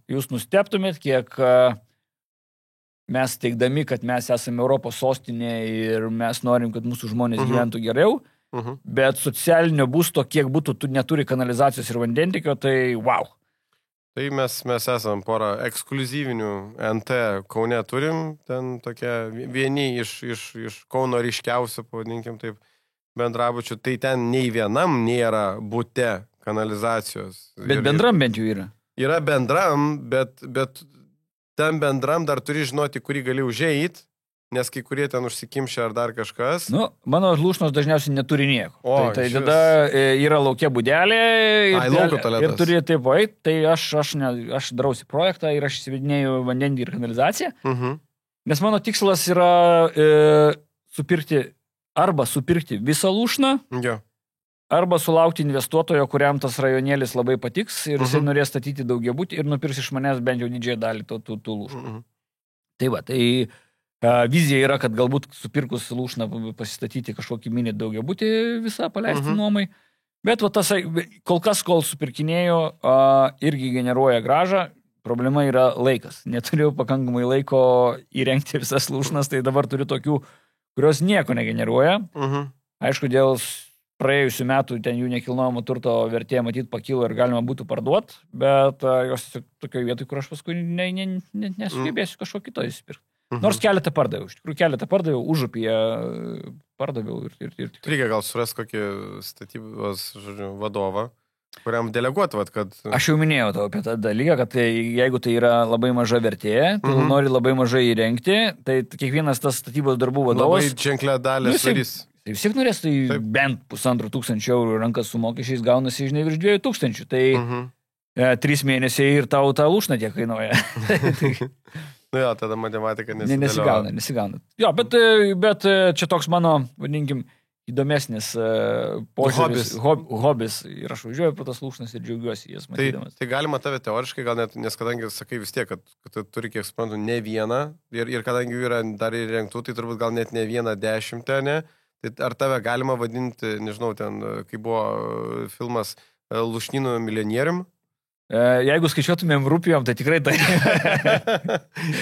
jūs nustebtumėt, kiek mes teikdami, kad mes esame Europos sostinė ir mes norim, kad mūsų žmonės gyventų geriau, bet socialinio būsto, kiek būtų, tu neturi kanalizacijos ir vandentikio, tai wow. Tai mes esam porą ekskluzyvinių NT Kaune turim, ten tokie vieni iš Kauno ryškiausių, pavadinkim taip, bendrabučių, tai ten nei vienam nėra bute kanalizacijos. Bet bendram bent jau yra. Yra bendram, bet ten bendram dar turi žinoti, kurį gali užeit, nes kai kurie ten užsikimšia ar dar kažkas. Mano lūšnos dažniausiai neturi nieko. Tai tada yra laukia būdelė ir turi taip ait, tai aš darausi projektą ir aš įsivedinėjau vandenį ir kanalizaciją, nes mano tikslas yra supirkti visą lūšną, arba sulaukti investuotojo, kuriam tas rajonėlis labai patiks ir jisai norės statyti daugiabutį ir nupirks iš manęs bent jau didžiąją dalį tų lūšnų. Tai vizija yra, kad galbūt supirkus lūšną pasistatyti kažkokį mini daugiabutį visą paleisti nuomai, bet kol supirkinėjo, irgi generuoja grąžą, problema yra laikas. Neturiu pakankamai laiko įrengti visas lūšnas, tai dabar turiu tokių, kurios nieko negeneruoja. Aišku, dėl praėjusių metų ten jų nekilnojamo turto vertė matyti pakilo ir galima būtų parduoti, bet jos tokioje vietoje, kur aš paskui nesugebėsiu kažko kito įsipirkti. Nors keletą pardaviau, iš tikrųjų keletą pardaviau, užupyje pardaviau ir Reikia gal suras kokį statybos vadovą, kuriam deleguot, kad... Aš jau minėjau tau apie tą dalyką, kad jeigu tai yra labai maža vertė, tu nori labai mažai įrengti, tai kiekvienas tas statybos darbų vadovas... Labai ženklę dalį sudarys. Tai vis tiek norės, tai bent 1,5 tūkstančio eurų rankas su mokesčiais gaunasi, žinai, virš 2 tūkstančių. Tai 3 mėnesiai ir tau tą lūšną tiek kainuoja. Nu jo, tada matematika nesidėlioja. Nesigauna. Jo, bet čia toks mano, vadinkim, įdomesnis požiūris, hobis. Ir aš važiuoju pro tas lūšnas ir džiaugiuosi jas matydamas. Tai galima tave teoriškai, gal net, nes kadangi sakai vis tiek, kad turi, kiek suprantu, ne vieną, ir kadangi yra dar įrengtų, tai turbūt gal net ne 10, ne? Tai ar tave galima vadinti, nežinau, ten, kai buvo filmas Lūšnynų milijonierium? Jeigu skaičiuotumėm rūpijom, tai tikrai tai.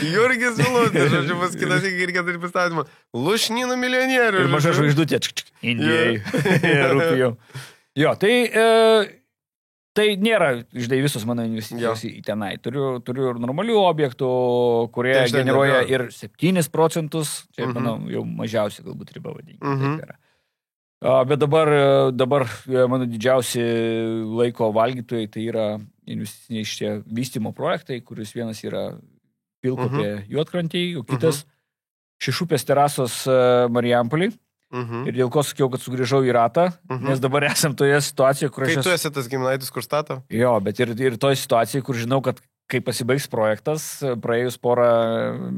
Jurgis Vilutis, žodžiu, pas kitas irgi turi pristatymą. Lūšnynų milijonierių. Ir maža žvaigždutė. Indijai. Rūpijom. Jo, tai nėra, žinai, visos mano investicijos į tenai. Turiu ir normalių objektų, kurie generuoja ir 7%. Čia, manau, jau mažiausiai galbūt riba vadinkime. Bet dabar mano didžiausi laiko valgytojai tai yra investiciniai šitie vystymo projektai, kuris vienas yra Pilkupė Juodkrantėje, o kitas Šešupės terasos Marijampolėj. Ir dėl ko sakiau, kad sugrįžau į ratą, nes dabar esam toje situacijoje, kur aš... Kai tu esi tas giminaitis, kur stato? Jo, bet ir toje situacijoje, kur žinau, kad kai pasibaigs projektas, praėjus porą,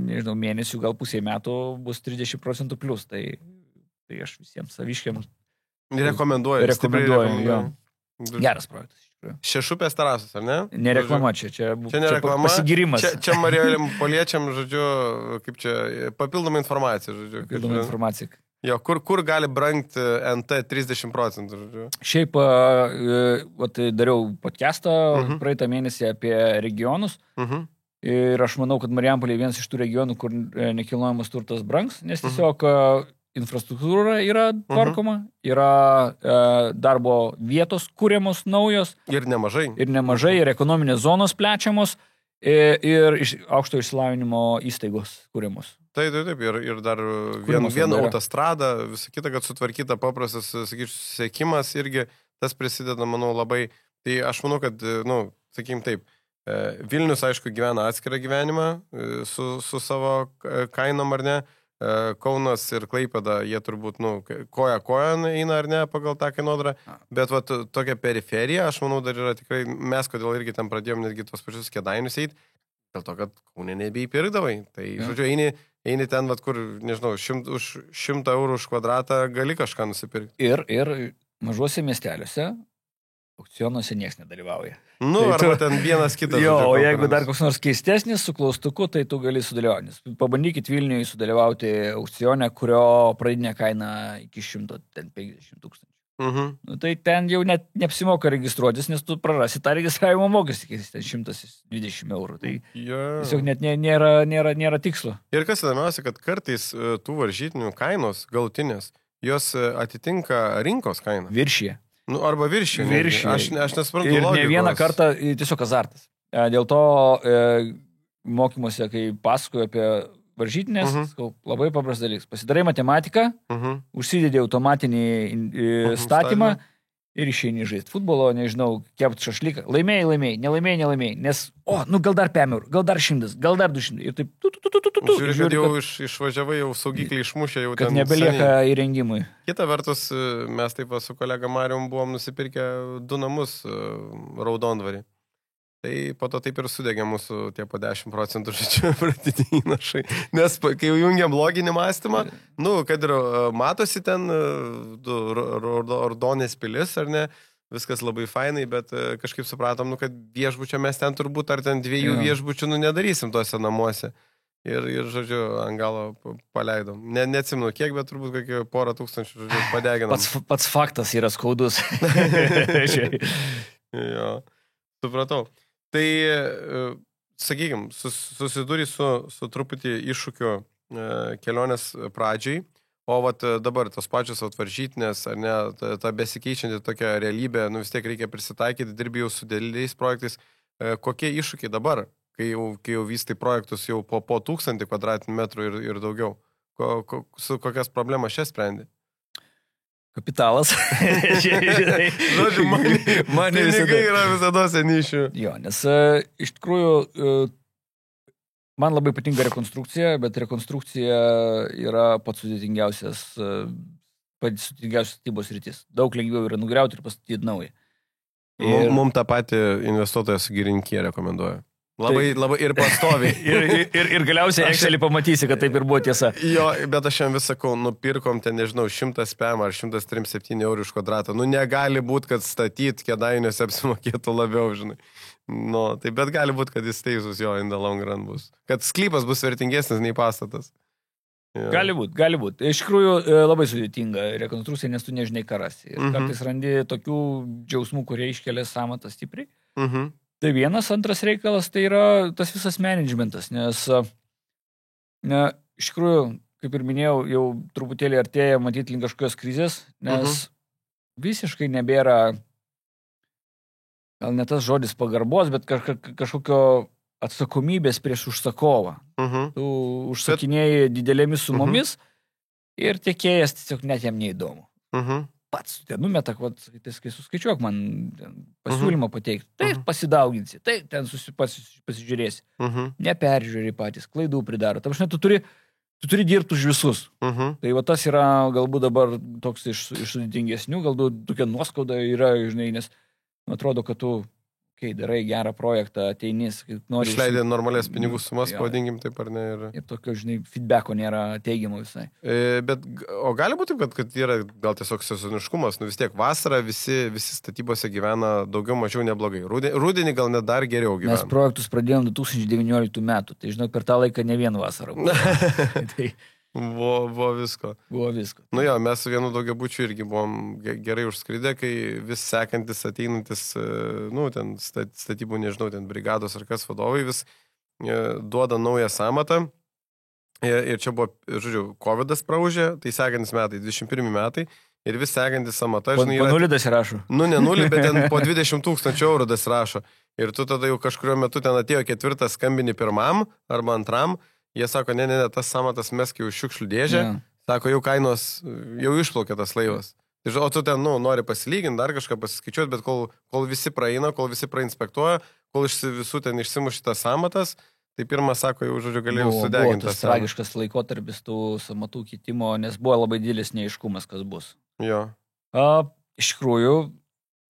nežinau, mėnesių, gal pusė metų bus 30% plus, tai aš visiems saviškiams rekomenduoju. Jo. Geras projektas. Šešupės terasos, ar ne? Nereklama čia pasigirimas. Čia Marijampoliečiam, žodžiu, kaip čia, papildoma informacija, žodžiu. Papildoma informacija. Jo, kur gali brangti NT 30%, žodžiu. Šiaip, dariau podcastą praeitą mėnesį apie regionus. Ir aš manau, kad Marijampolė vienas iš tų regionų, kur nekilnojamas turtas brangs, nes tiesiog infrastruktūra yra tvarkoma, yra darbo vietos kūriamos naujos. Ir nemažai. Ir ekonominės zonos plečiamos, ir aukšto išsilavinimo įstaigos kūriamos. Taip, ir dar viena autostrada, visą kitą, kad sutvarkyta paprastas, sakyčiau, susiekimas irgi tas prisideda, manau, labai. Tai aš manau, kad, sakykim taip, Vilnius, aišku, gyvena atskirą gyvenimą su savo kainom, ar ne. Kaunas ir Klaipėda, jie turbūt, koja eina ar ne pagal tą kainodarą, bet tokia periferija, aš manau, dar yra tikrai, mes kodėl irgi ten pradėjom netgi tos pačius Kėdainius eiti, dėl to, kad Kaune nebeįpirkdavai. Tai, žodžiu, eini ten, kur, nežinau, už 100 eurų už kvadratą gali kažką nusipirkti. Ir mažuose miesteliuose aukcionuose niekas nedalyvauja. Arba ten vienas kitas. Jo, o jeigu dar koks nors keistesnis su klaustuku, tai tu gali sudalyvauti. Pabandykit Vilniuje sudalyvauti aukcione, kurio pradinė kaina iki 150 000. Tai ten jau net neapsimoka registruotis, nes tu prarasi tą registravimo mokestį, kai ten 120 eurų. Tai tiesiog net nėra tikslo. Ir kas įdomiausia, kad kartais tų varžytinių kainos galutinės, jos atitinka rinkos kainą. Viršyje. Arba viršyje. Aš nesuprantu logikos. Ir ne vieną kartą tiesiog azartas. Dėl to mokymuose, kai pasakoju apie varžytinės, labai paprastas dalykas. Pasidarai matematiką, užsidedi automatinį statymą ir išeini žaisti futbolo, nežinau, kept šašlyką. Laimėjai, nelaimėjai. Nes, gal dar 5 eurų, gal dar 100, gal dar 200. Ir taip, Žiūrėk, kad jau išvažiavai, jau saugiklį išmušė, jau ten. Kad nebelieka įrengimui. Kita vertus, mes taip su kolega Marium buvom nusipirkę 2 namus Raudondvarį. Tai po to taip ir sudegė mūsų tie po 10% pradėti įnašai. Nes kai jau jungiam loginį mąstymą, kad ir matosi ten Raudonės pilis, ar ne, viskas labai fainai, bet kažkaip supratom, kad viešbučio mes ten turbūt ar ten 2 viešbučių nedarysim tuose namuose. Ir žodžiu, ant galo paleidom. Neatsimenu kiek, bet turbūt kokie 100 000, žodžiu, padeginam. Pats faktas yra skaudus. Jo, supratau. Tai, sakykime, susidūrė su truputį iššūkiu kelionės pradžiai, o dabar tos pačios varžytinės, ar ne, ta besikeičianti tokia realybė, vis tiek reikia prisitaikyti, dirbi jau su dideliais projektais. Kokie iššūkiai dabar, kai jau vystai projektus jau po 1000 kvadratinių ir daugiau? Su kokias problemas čia sprendi? Kapitalas. Žodžiu, pinigai yra visada senyšių. Jo, nes iš tikrųjų man labai patinka rekonstrukcija, bet rekonstrukcija yra pats sudėtingiausias statybos rytis. Daug lengviau yra nugriauti ir pastatyti naują. Mums tą patį investuotoją su Girinkė rekomenduoju. Labai ir pastoviai. ir galiausiai Excelį pamatysi, kad taip ir buvo tiesa. Jo, bet aš jam vis sakau, nupirkom ten, nežinau, 100 PM ar 137 eurų iš kvadrato. Negali būti, kad statyt Kėdainiuose apsimokėtų labiau, žinai. Tai bet gali būti, kad jis teisus jo in the long run bus. Kad sklypas bus vertingesnis nei pastatas. Jo. Gali būti. Iš tikrųjų labai sudėtinga rekonstrukcija, nes tu nežinai karas. Ir kartais randi tokių džiausmų, kurie iškelia samatą stipriai. Tai vienas, antras reikalas, tai yra tas visas managementas, nes iš tikrųjų, kaip ir minėjau, jau truputėlį artėja matyti link kažkokios krizės, nes visiškai nebėra, gal ne tas žodis pagarbos, bet kažkokio atsakomybės prieš užsakovą. Tu užsakinėjai didelėmis sumomis ir tiekėjas tiesiog net jam neįdomu. Pats ten numetak, kai suskaičiuok man pasiūlymą pateikti, tai pasidauginsi, tai ten pasižiūrėsi, neperžiūrė patys, klaidų pridaro. Ta prasme, tu turi dirbti už visus. Tai va tas yra galbūt dabar toks iš sudėtingesnių, galbūt tokia nuoskauda yra, žinai, nes atrodo, kad tu, kai darai gerą projektą, ateinis, nori... Išleidė normalias pinigų sumas, pavadinkim taip ar ne. Ir tokio, žinai, feedbacko nėra teigiamo visai. O gali būti, kad yra gal tiesiog sezoniškumas, vis tiek vasarą visi statybose gyvena daugiau mažiau neblogai. Rudenį gal net dar geriau gyvena. Mes projektus pradėjome 2019 metų, tai žinau, per tą laiką ne vien vasarą buvo. Buvo visko. Nu jo, mes su vienu daugiabučiu irgi buvom gerai užskridę, kai vis sekantis, ateinantis, ten statybų, nežinau, ten brigados ar kas vadovai vis duoda naują samatą. Ir čia buvo, žodžiu, COVID'as praužė, tai sekantis metai, 21 metai. Ir vis sekantis samata, žinai, yra... Po nulį dasirašo. Ne nulį, bet ten po 20 000 eurų dasirašo. Ir tu tada jau kažkurio metu ten atėjo ketvirtas, skambini pirmam arba antram. Jie sako, ne, tas samatas mesk jau šiukšlių dėžę. Sako, jau kainos, jau išplaukė tas laivas. O tu ten, nori pasilyginti, dar kažką pasiskaičiuoti, bet kol visi praeina, kol visi prainspektuoja, kol iš visų ten išsimuši tas samatas, tai pirmas sako, jau, žodžiu, galėjau sudeginti. Buvo tas tragiškas laikotarpis tų samatų kitimo, nes buvo labai didelis neaiškumas, kas bus. Jo. Iš tikrųjų,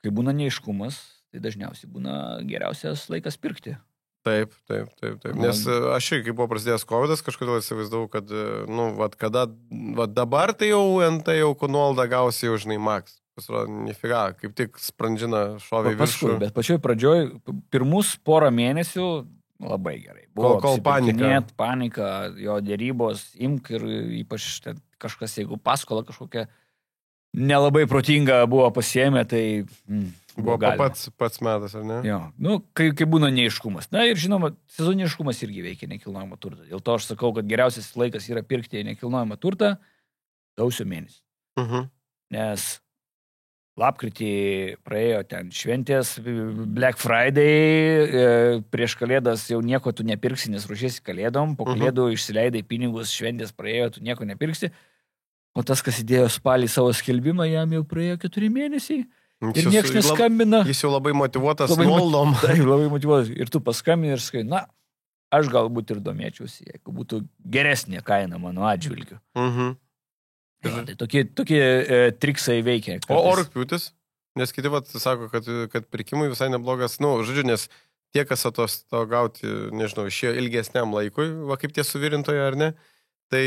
kai būna neaiškumas, tai dažniausiai būna geriausias laikas pirkti. Taip. Nes aš, kai buvo prasidėjęs COVID'as, kažkodėl įsivaizdavau, kad, dabar tai jau NT jau nuolaidą gausi jau, žinai, max. Nifiga, kaip tik sprandžina šovė viršų. Bet pačioj pradžioj, pirmus porą mėnesių labai gerai. Buvo kol panika, jo dėrybos, imk ir ypač kažkas, jeigu paskola kažkokia nelabai protinga buvo pasiėmę, tai... Buvo pats metas, ar ne? Jo, kai būna neaiškumas. Na ir žinoma, sezoniškumas irgi veikia nekilnojamą turtą. Dėl to aš sakau, kad geriausias laikas yra pirkti nekilnojamą turtą sausio mėnesį. Nes lapkritį praėjo ten šventės, Black Friday, prieš kalėdas jau nieko tu nepirksi, nes ruošiesi kalėdom, po kalėdų išsileidai pinigus, šventės praėjo, tu nieko nepirksi. O tas, kas įdėjo spalį savo skelbimą, jam jau praėjo 4 mėnesiai. Ir niekas neskambina. Jis jau labai motyvuotas nuoldom. Taip, labai motyvuotas. Ir tu paskambini ir sakai, aš galbūt ir domėčiausi, jeigu būtų geresnė kaina mano atžvilgiu. Tai tokie triksai veikia. O rugpjūtis? Nes kiti sako, kad pirkimui visai neblogas, žodžiu, nes tie, kas atostogauti, nežinau, išėjo ilgesniam laikui, kaip tie suvirintoje ar ne, tai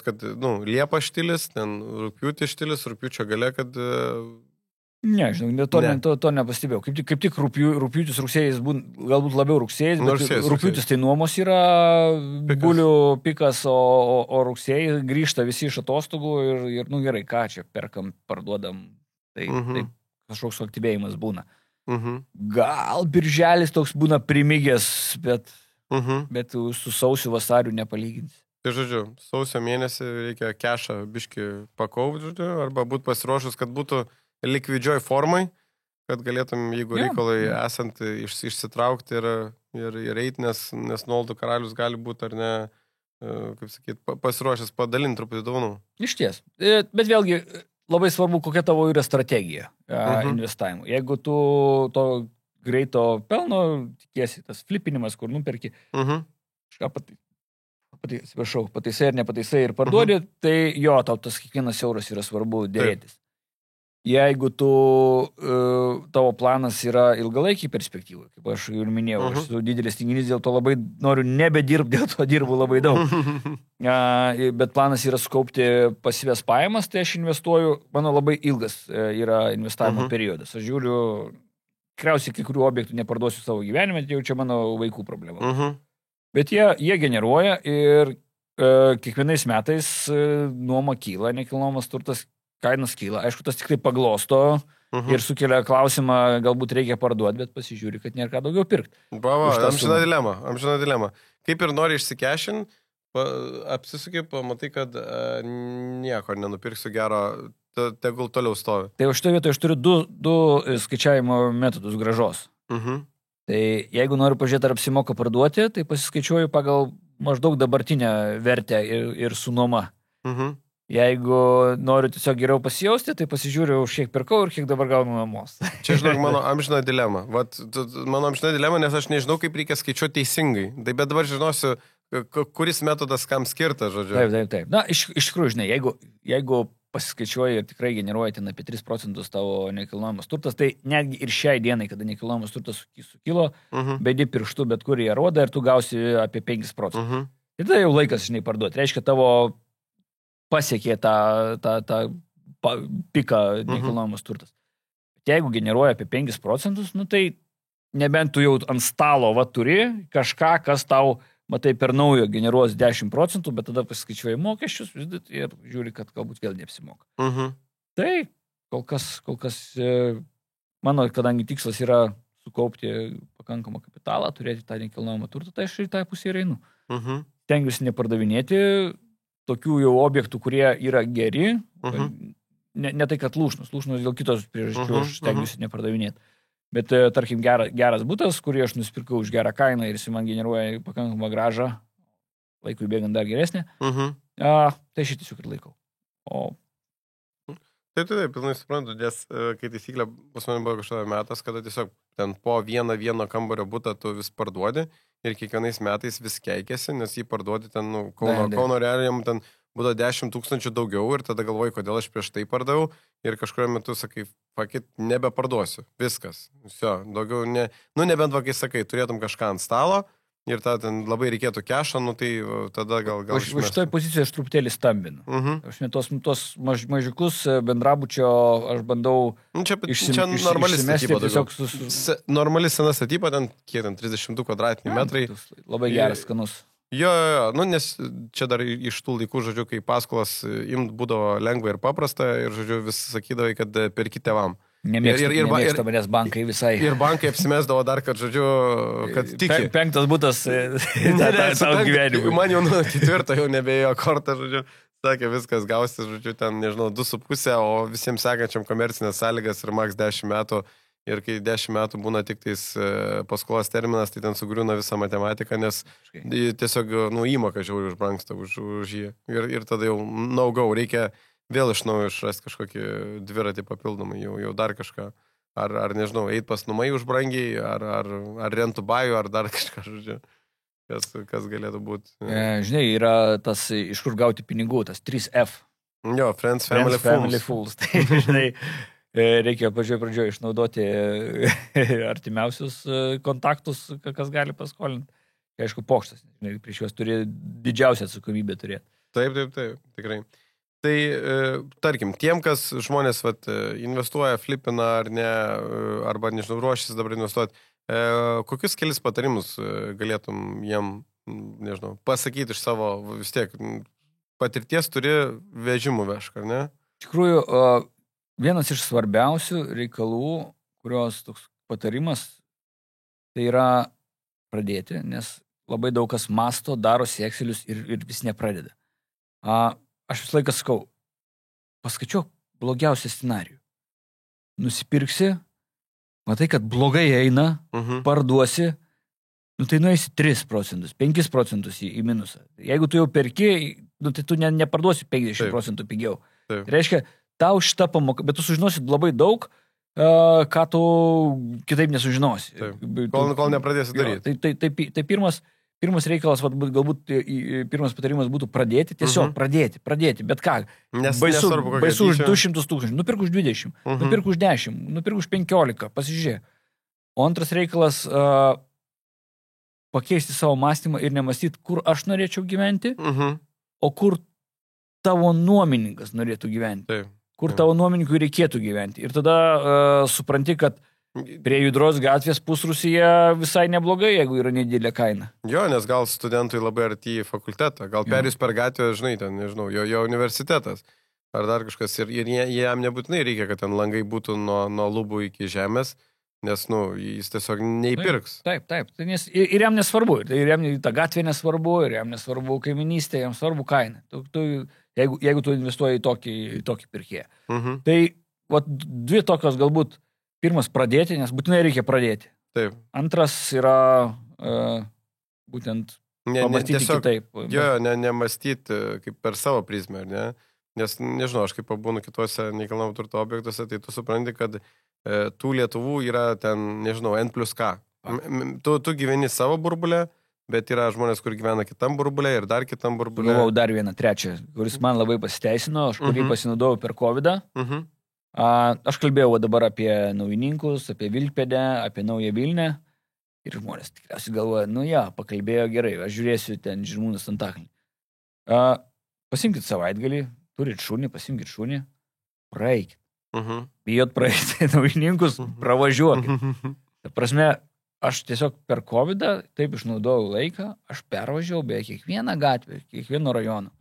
kad, Liepa štilis, ten rugpjūtis štilis, rugpjūčio gale, kad... Ne, žinau, to nepastebėjau. Kaip tik rugpjūtis, rugsėjais, galbūt labiau rugsėjais, bet rugpjūtis tai nuomos yra bulių pikas, o rugsėjai grįžta visi iš atostogų ir gerai, ką čia perkam, parduodam, tai kažkoks aktyvėjimas būna. Gal birželis toks būna primigęs, bet su sausiu vasariu nepalyginsi. Tai žodžiu, sausio mėnesį reikia kešą biškį pakaupti, žodžiu, arba būti pasiruošus, kad būtų likvidžioj formai, kad galėtum, jeigu reikalai esant, išsitraukti ir eiti, nes nuolaidų karalius gali būti, ar ne, kaip sakyt, pasiruošęs padalinti truputį dovanų. Išties. Bet vėlgi, labai svarbu, kokia tavo yra strategija investavimo. Jeigu tu to greito pelno tikiesi, tas flipinimas, kur nuperki, kažką pataisai ir nepataisai ir parduodi, tai jo, tau tas kiekvienas euras yra svarbu dėrėtis. jeigu tavo planas yra ilgalaikiai perspektyvai, kaip aš jau ir minėjau, aš esu didelis tinginys, dėl to labai noriu nebedirbti, dėl to dirbu labai daug. Bet planas yra sukaupti pasyvias pajamas, tai aš investuoju, mano labai ilgas yra investavimo periodas. Aš žiūriu, tikriausiai kai kurių objektų neparduosiu savo gyvenime, tai jau čia mano vaikų problema. Bet jie generuoja ir kiekvienais metais nuoma kyla, nekilnojamas turtas kainos kyla. Aišku, tas tikrai paglosto ir sukelia klausimą, galbūt reikia parduoti, bet pasižiūri, kad nėra ką daugiau pirkti. Amžina dilema. Kaip ir nori išsikešin, apsisuki, pamatai, kad nieko nenupirksiu gero, tegul toliau stovi. Tai už to vietoj aš turiu du skaičiavimo metodus grąžos. Tai jeigu noriu pažiūrėti, ar apsimoka parduoti, tai pasiskaičiuoju pagal maždaug dabartinę vertę ir su nuoma. Jeigu noriu tiesiog geriau pasijausti, tai pasižiūriu, kiek pirkau ir kiek dabar gaunu nuomos. Čia, žinok, mano amžina dilema. Mano amžina dilema, nes aš nežinau, kaip reikia skaičiuoti teisingai. Tai bet dabar žinosiu, kuris metodas kam skirtas, žodžiu. Taip. Na, iš tikrųjų, žinai, jeigu pasiskaičiuoji ir tikrai generuoji ten apie 3% tavo nekilnojamas turtas, tai netgi ir šiai dienai, kada nekilnojamas turtas sukilo, bedi pirštų, bet kur jie rodo ir tu gausi apie 5%. Ir tai jau laikas, žinai, parduoti. Reiškia, tavo pasiekė tą piką nekilnojamas turtas. Bet jeigu generuoja apie 5%, nu tai nebent tu jau ant stalo turi kažką, kas tau, matai, per naujo generuos 10%, bet tada pasiskaičiuoji mokesčius ir žiūri, kad galbūt vėl neapsimoka. Tai kol kas mano, kadangi tikslas yra sukaupti pakankamą kapitalą, turėti tą nekilnojamą turtą, tai aš į tą pusę ir einu. Tengiuosi nepardavinėti tokių jau objektų, kurie yra geri, ne tai, kad lūšnus dėl kitos priežasčių aš stengiuosi nepardavinėti. Bet, tarkim, geras butas, kurį aš nusipirkau už gerą kainą ir jis man generuoja pakankamą grąžą, laikui bėgant dar geresnė, tai šį tiesiog ir laikau. Taip, pilnai suprantu, nes kai taisyklė pas mane buvo kažkada metas, kada tiesiog ten po vieno kambario butą tu vis parduodi ir kiekvienais metais vis keikėsi, nes jį parduodi ten, Kauno realijam ten būtų 10 000 daugiau ir tada galvoju, kodėl aš prieš tai pardaviau ir kažkurio metu sakai, pakit, nebeparduosiu, viskas. Daugiau nebent kai sakai, turėtum kažką ant stalo ir tą ten labai reikėtų kešą, tai tada gal išmesti. Už šitoj pozicijoje aš truputėlį stambinu. Aš tos mažiukus bendrabučio aš bandau čia normali statyba. Normali sena statyba, ten 30 kvadratiniai metrai. Labai geras, skanus. Jo, nes čia dar iš tų laikų, žodžiu, kai paskolas imt būdavo lengva ir paprasta ir, žodžiu, vis sakydavai, kad perki tėvam. Nemėgsta manęs bankai visai. Ir bankai apsimesdavo dar, kad, žodžiu, kad tiki. Penktas butas savo gyvenimui. Man jau nuo 4 jau nebėjo kortą, žodžiu. Sakė, viskas gausi, žodžiu, ten, nežinau, 2,5, o visiems sekančiam komercinės sąlygas ir maks 10 metų. Ir kai 10 metų būna tik tais paskolos terminas, tai ten sugriūna visą matematiką, nes tiesiog, įmoka žiauriai užbrangsta už jį. Ir tada jau no-go, reikia vėl iš naujo išrasti kažkokį dviratį papildomai, jau dar kažką. Ar nežinau, eit pas numai už brangiai, ar rentų bajų, ar dar kažką, žodžiu. Kas galėtų būti. Žinai, yra tas, iš kur gauti pinigų, tas 3F. Jo, Friends, Family, Fools. Tai, žinai, reikia pradžioje išnaudoti artimiausius kontaktus, kas gali paskolinti. Aišku, pokštas, prieš juos turi didžiausią atsakomybę turėti. Taip, tikrai. Tai, tarkim, tiem, kas žmonės investuoja, flipina ar ne, arba, nežinau, ruošis dabar investuoti, kokius kelis patarimus galėtum jiem, nežinau, pasakyti iš savo, vis tiek, patirties turi vežimų vežk, ar ne? Iš tikrųjų, vienas iš svarbiausių reikalų, kurios toks patarimas, tai yra pradėti, nes labai daug kas masto, daro Excelius ir vis nepradeda. Aš visą laiką sakau, paskaičiuok blogiausią scenarijų. Nusipirksi, matai, kad blogai eina, parduosi, tai nueisi 3%, 5% į minusą. Jeigu tu jau perki, tai tu neparduosi 50% pigiau. Tai reiškia, tau šitą pamoką, bet tu sužinosi labai daug, ką tu kitaip nesužinosi. Kol nepradėsi daryti. Tai pirmas pirmas reikalas, galbūt pirmas patarimas būtų pradėti, tiesiog pradėti, bet ką. Baisu už 200 000, nupirk už 20, nupirk už 10, nupirk už 15, pasižiūrėk. O antras reikalas pakeisti savo mąstymą ir nemąstyti, kur aš norėčiau gyventi, o kur tavo nuomininkas norėtų gyventi. Taip. Kur tavo nuomininkui reikėtų gyventi. Ir tada supranti, kad prie Judros gatvės pusrusyje visai neblogai, jeigu yra nedidelė kaina. Jo, nes gal studentui labai arti į fakultetą, gal perėjus per gatvę, žinai, ten, nežinau, jo universitetas, ar dar kažkas, ir jam nebūtinai reikia, kad ten langai būtų nuo lubų iki žemės, nes, jis tiesiog neįpirks. Taip. Nes ir jam nesvarbu, ir jam ta gatvė nesvarbu, ir jam nesvarbu kaiminystė, jam svarbu kaina. Jeigu tu investuoji į tokį pirkėją. Tai dvi tokios galbūt. Pirmas pradėti, nes būtinai reikia pradėti. Taip. Antras yra būtent pamastyti kitaip. Jo, nemastyti kaip per savo prizmę, ne? Nes, nežinau, aš kaip pabūnu kituose nekilnojamo turto objektuose, tai tu supranti, kad tų Lietuvų yra ten, nežinau, N+K. Tu gyveni savo burbulę, bet yra žmonės, kur gyvena kitam burbulė ir dar kitam burbulė. Galvau dar vieną trečią, kuris man labai pasiteisino, aš kurį pasinaudojau per COVID-ą. Aš kalbėjau dabar apie naujininkus, apie Vilkpėdę, apie Naują Vilnią ir žmonės tikriausiai galvoja, pakalbėjo gerai, aš žiūrėsiu ten Žirmūnas Antakalnį. Pasimkit savaitgalį, turit šunį, pasimkit šunį, praeikit. Bijot praeiti naujininkus, pravažiuokit. Ta prasme, aš tiesiog per COVID-ą taip išnaudojau laiką, aš pervažiavau beje kiekvieną gatvę, kiekvieno rajono.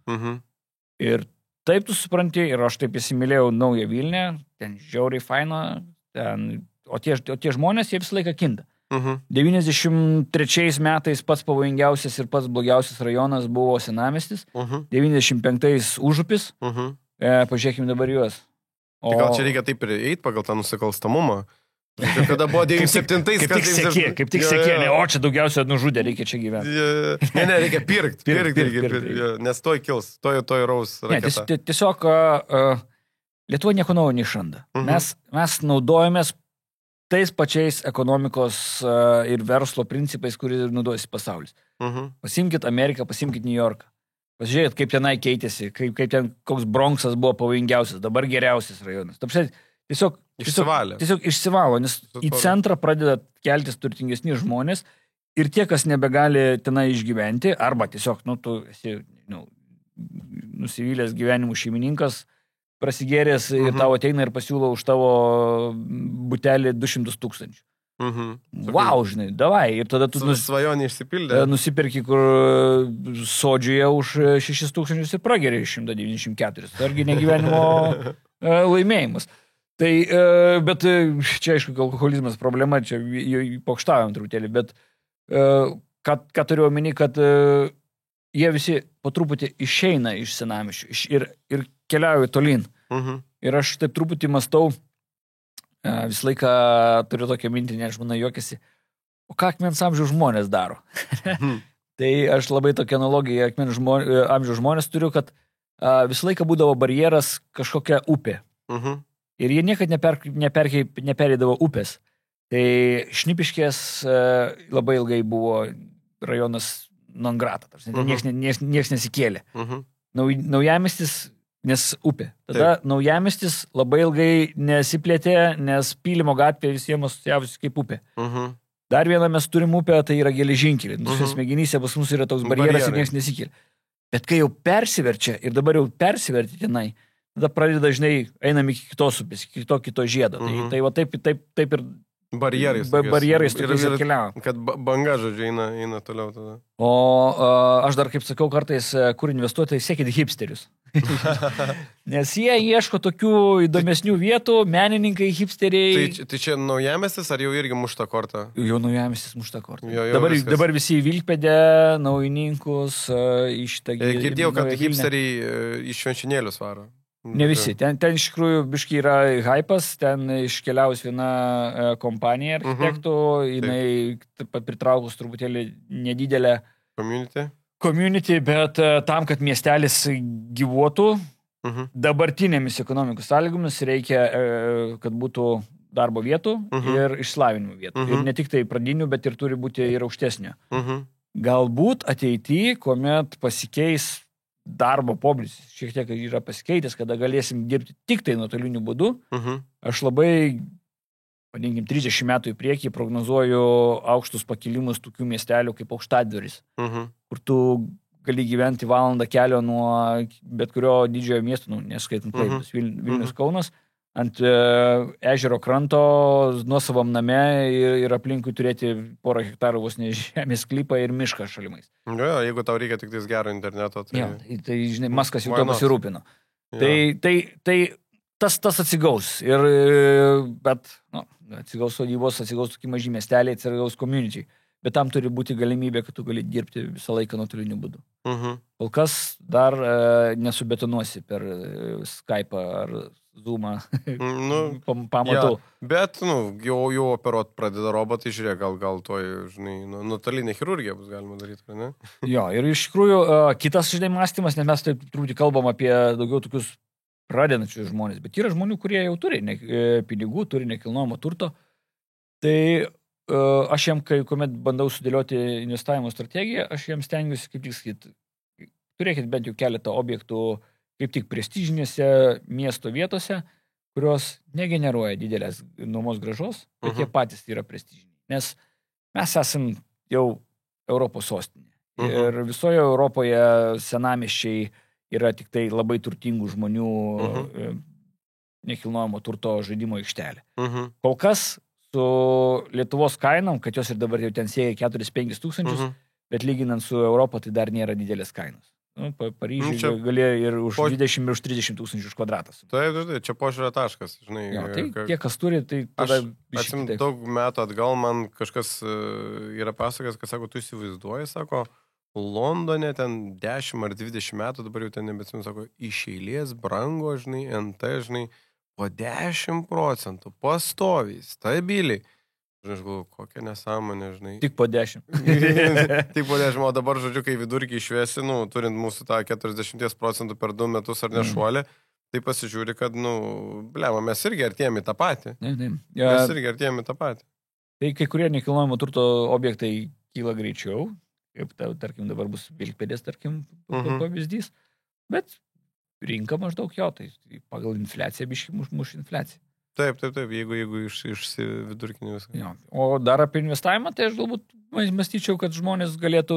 Ir taip tu supranti, ir aš taip įsimylėjau Naują Vilnią, ten žiauriai faina, o tie žmonės, jie visą laiką kinta. 93 metais pats pavojingiausias ir pats blogiausias rajonas buvo Senamiestis, 95 Užupis, pažiūrėkime dabar juos. Tai gal čia reikia taip ir eiti pagal tą nusikalstamumą? Kada buvo 97-ais, kaip tik sekė, o čia daugiausia nužudė, reikia čia gyventi. Ne, reikia pirkti, nes toj kils, toj raus raketa. Tiesiog Lietuva nieko naujo neišranda. Mes naudojamės tais pačiais ekonomikos ir verslo principais, kurį naudojasi pasaulis. Pasimkit Ameriką, pasimkit New Yorką. Pasižiūrėkit, kaip tenai keitėsi, kaip ten koks Bronxas buvo pavojingiausias, dabar geriausias rajonas. Tiesiog išsivalo, nes į centrą pradeda keltis turtingesni žmonės ir tie, kas nebegali tenai išgyventi, arba tiesiog, tu esi nusivylęs gyvenimų šeimininkas, prasigėręs ir tau ateina ir pasiūlo už tavo butelį 200 000. Wow, žinai, davai. Ir tada tu svajonė išsipildė. Nusipirki kur sodžiuje už 6 000 ir prageri 194. Argi negyvenimo laimėjimas. Tai, bet čia, aišku, alkoholizmas problema, čia pokštavom truputėlį, bet ką turiu omeny, kad jie visi po truputį išeina iš senamiesčių ir keliauja tolyn. Ir aš taip truputį mastau, visą laiką turiu tokią mintį, ne, žmona juokiasi, o ką akmens amžiaus žmonės daro? Tai aš labai tokią analogiją akmens amžiaus žmonės turiu, kad visą laiką būdavo barjeras kažkokia upė. Ir jie niekad neperėdavo upės. Tai Šnipiškės labai ilgai buvo rajonas non grata. Niekas nesikėlė. Naujamiestis, nes upė. Tada Naujamiestis labai ilgai nesiplėtė, nes Pylimo gatvė visiems asociavusi kaip upė. Dar vieną mes turim upę, tai yra geležinkelį. Smegenyse pas mus yra toks barjeras ir niekas nesikėlė. Bet kai jau persiverčia, ir dabar jau persiverti tenai, tada pradeda, žinai, einam iki kitos upės, iki kito žiedo. Tai va taip ir barjerais tokiais atkeliavo. Kad banga, žodžiu, eina toliau tada. O aš dar, kaip sakau, kartais, kur investuotojai, sekit hipsterius. Nes jie ieško tokių įdomesnių vietų, menininkai, hipsteriai. Tai čia Naujamiestis ar jau irgi mušta kortą? Jau Naujamiestis mušta kortą. Dabar visi į Vilkpėdę, naujininkus, iš tą gyvenimą. Girdėjau, kad hipsteriai iš švenčionėlius varo. Ne visi. Ten iš tikrųjų biškai yra hypas, ten iškeliaus viena kompanija architektų, jinai pritraukus truputėlį nedidelę community, bet tam, kad miestelis gyvuotų, dabartinėmis ekonomikos sąlygomis reikia, kad būtų darbo vietų ir išslavinimo vietų. Ir ne tik tai pradinių, bet ir turi būti ir aukštesnio. Galbūt ateityje, kuomet pasikeis darbo pobūdis, šiek tiek yra pasikeitęs, kada galėsim dirbti tik tai nuotoliniu būdu, aš labai, vadinkim, 30 metų į priekį prognozuoju aukštus pakilimus tokių miestelių kaip Aukštadvaris, kur tu gali gyventi valandą kelio nuo bet kurio didžiojo miesto, neskaitant Klaipėdos, Vilnius, Kaunas, ant ežero kranto, nuosavam name ir aplinkui turėti porą hektarų vos ne žemės sklypą ir mišką šalimais. Jo, jeigu tau reikia tik tais gero interneto, tai... Jo, tai žinai, Maskas jau to pasirūpino. Tai tas atsigaus. Bet atsigaus sodybos, atsigaus tokie maži miesteliai, atsigaus community. Bet tam turi būti galimybė, kad tu gali dirbti visą laiką nuotoliniu būdu. Kol kas dar nesubetonuosi per Skype'ą ar Zoom'ą pamatau. Ja, bet, jau operuot pradeda robotai, žiūrėk, gal toj, žinai, nuotolinė chirurgija bus galima daryti, ne? Jo, ir iš tikrųjų kitas, žinai, mąstymas, nes mes taip truputį kalbam apie daugiau tokius pradedančius žmonės, bet yra žmonių, kurie jau turi pinigų, turi nekilnojamo turto. Tai aš jam, kuomet bandau sudėlioti investavimo strategiją, aš jam stengiuosi, kaip tik sakyti, turėkit bent jau keletą objektų kaip tik prestižinėse miesto vietose, kurios negeneruoja didelės nuomos grąžos, bet jie patys yra prestižiniai. Nes mes esam jau Europos sostinė. Ir visoje Europoje senamiesčiai yra tik tai labai turtingų žmonių nekilnojamo turto žaidimo aikštelė. Kol kas su Lietuvos kainom, kad jos ir dabar jau ten sieja 4-5 tūkstančius, bet lyginant su Europą, tai dar nėra didelės kainos. Paryžiuje galėjo ir už 20 ir už 30 tūkstančių už kvadratas. Taip, čia požiūrio taškas, žinai. Jo, tai tie, kas turi, tai tada... Aš daug metų atgal man kažkas yra pasakęs, kad sako, tu įsivaizduoji, sako, Londone ten 10 ar 20 metų, dabar jau ten nebetsimenu, sako, iš eilės brango, žinai, NT, žinai, po 10%, pastoviai, stabiliai. Žinai, aš galvoju, kokia nesąmonė, žinai. Tik po 10. Tik po 10, o dabar, žodžiu, kai vidurkį išvesi, turint mūsų tą 40% per 2 metus ar nešuolį, tai pasižiūri, kad, mes irgi artėjame į tą patį. Mes irgi artėjame į tą patį. Tai kai kurie nekilnojamo turto objektai kyla greičiau, kaip, tarkim, dabar bus Vilkpėdės, tarkim, pavyzdys, bet rinka maždaug jo, tai pagal infliaciją biškį muš infliaciją. Taip, jeigu išsividurkinį viską. Jo. O dar apie investavimą, tai aš galbūt mąstyčiau, kad žmonės galėtų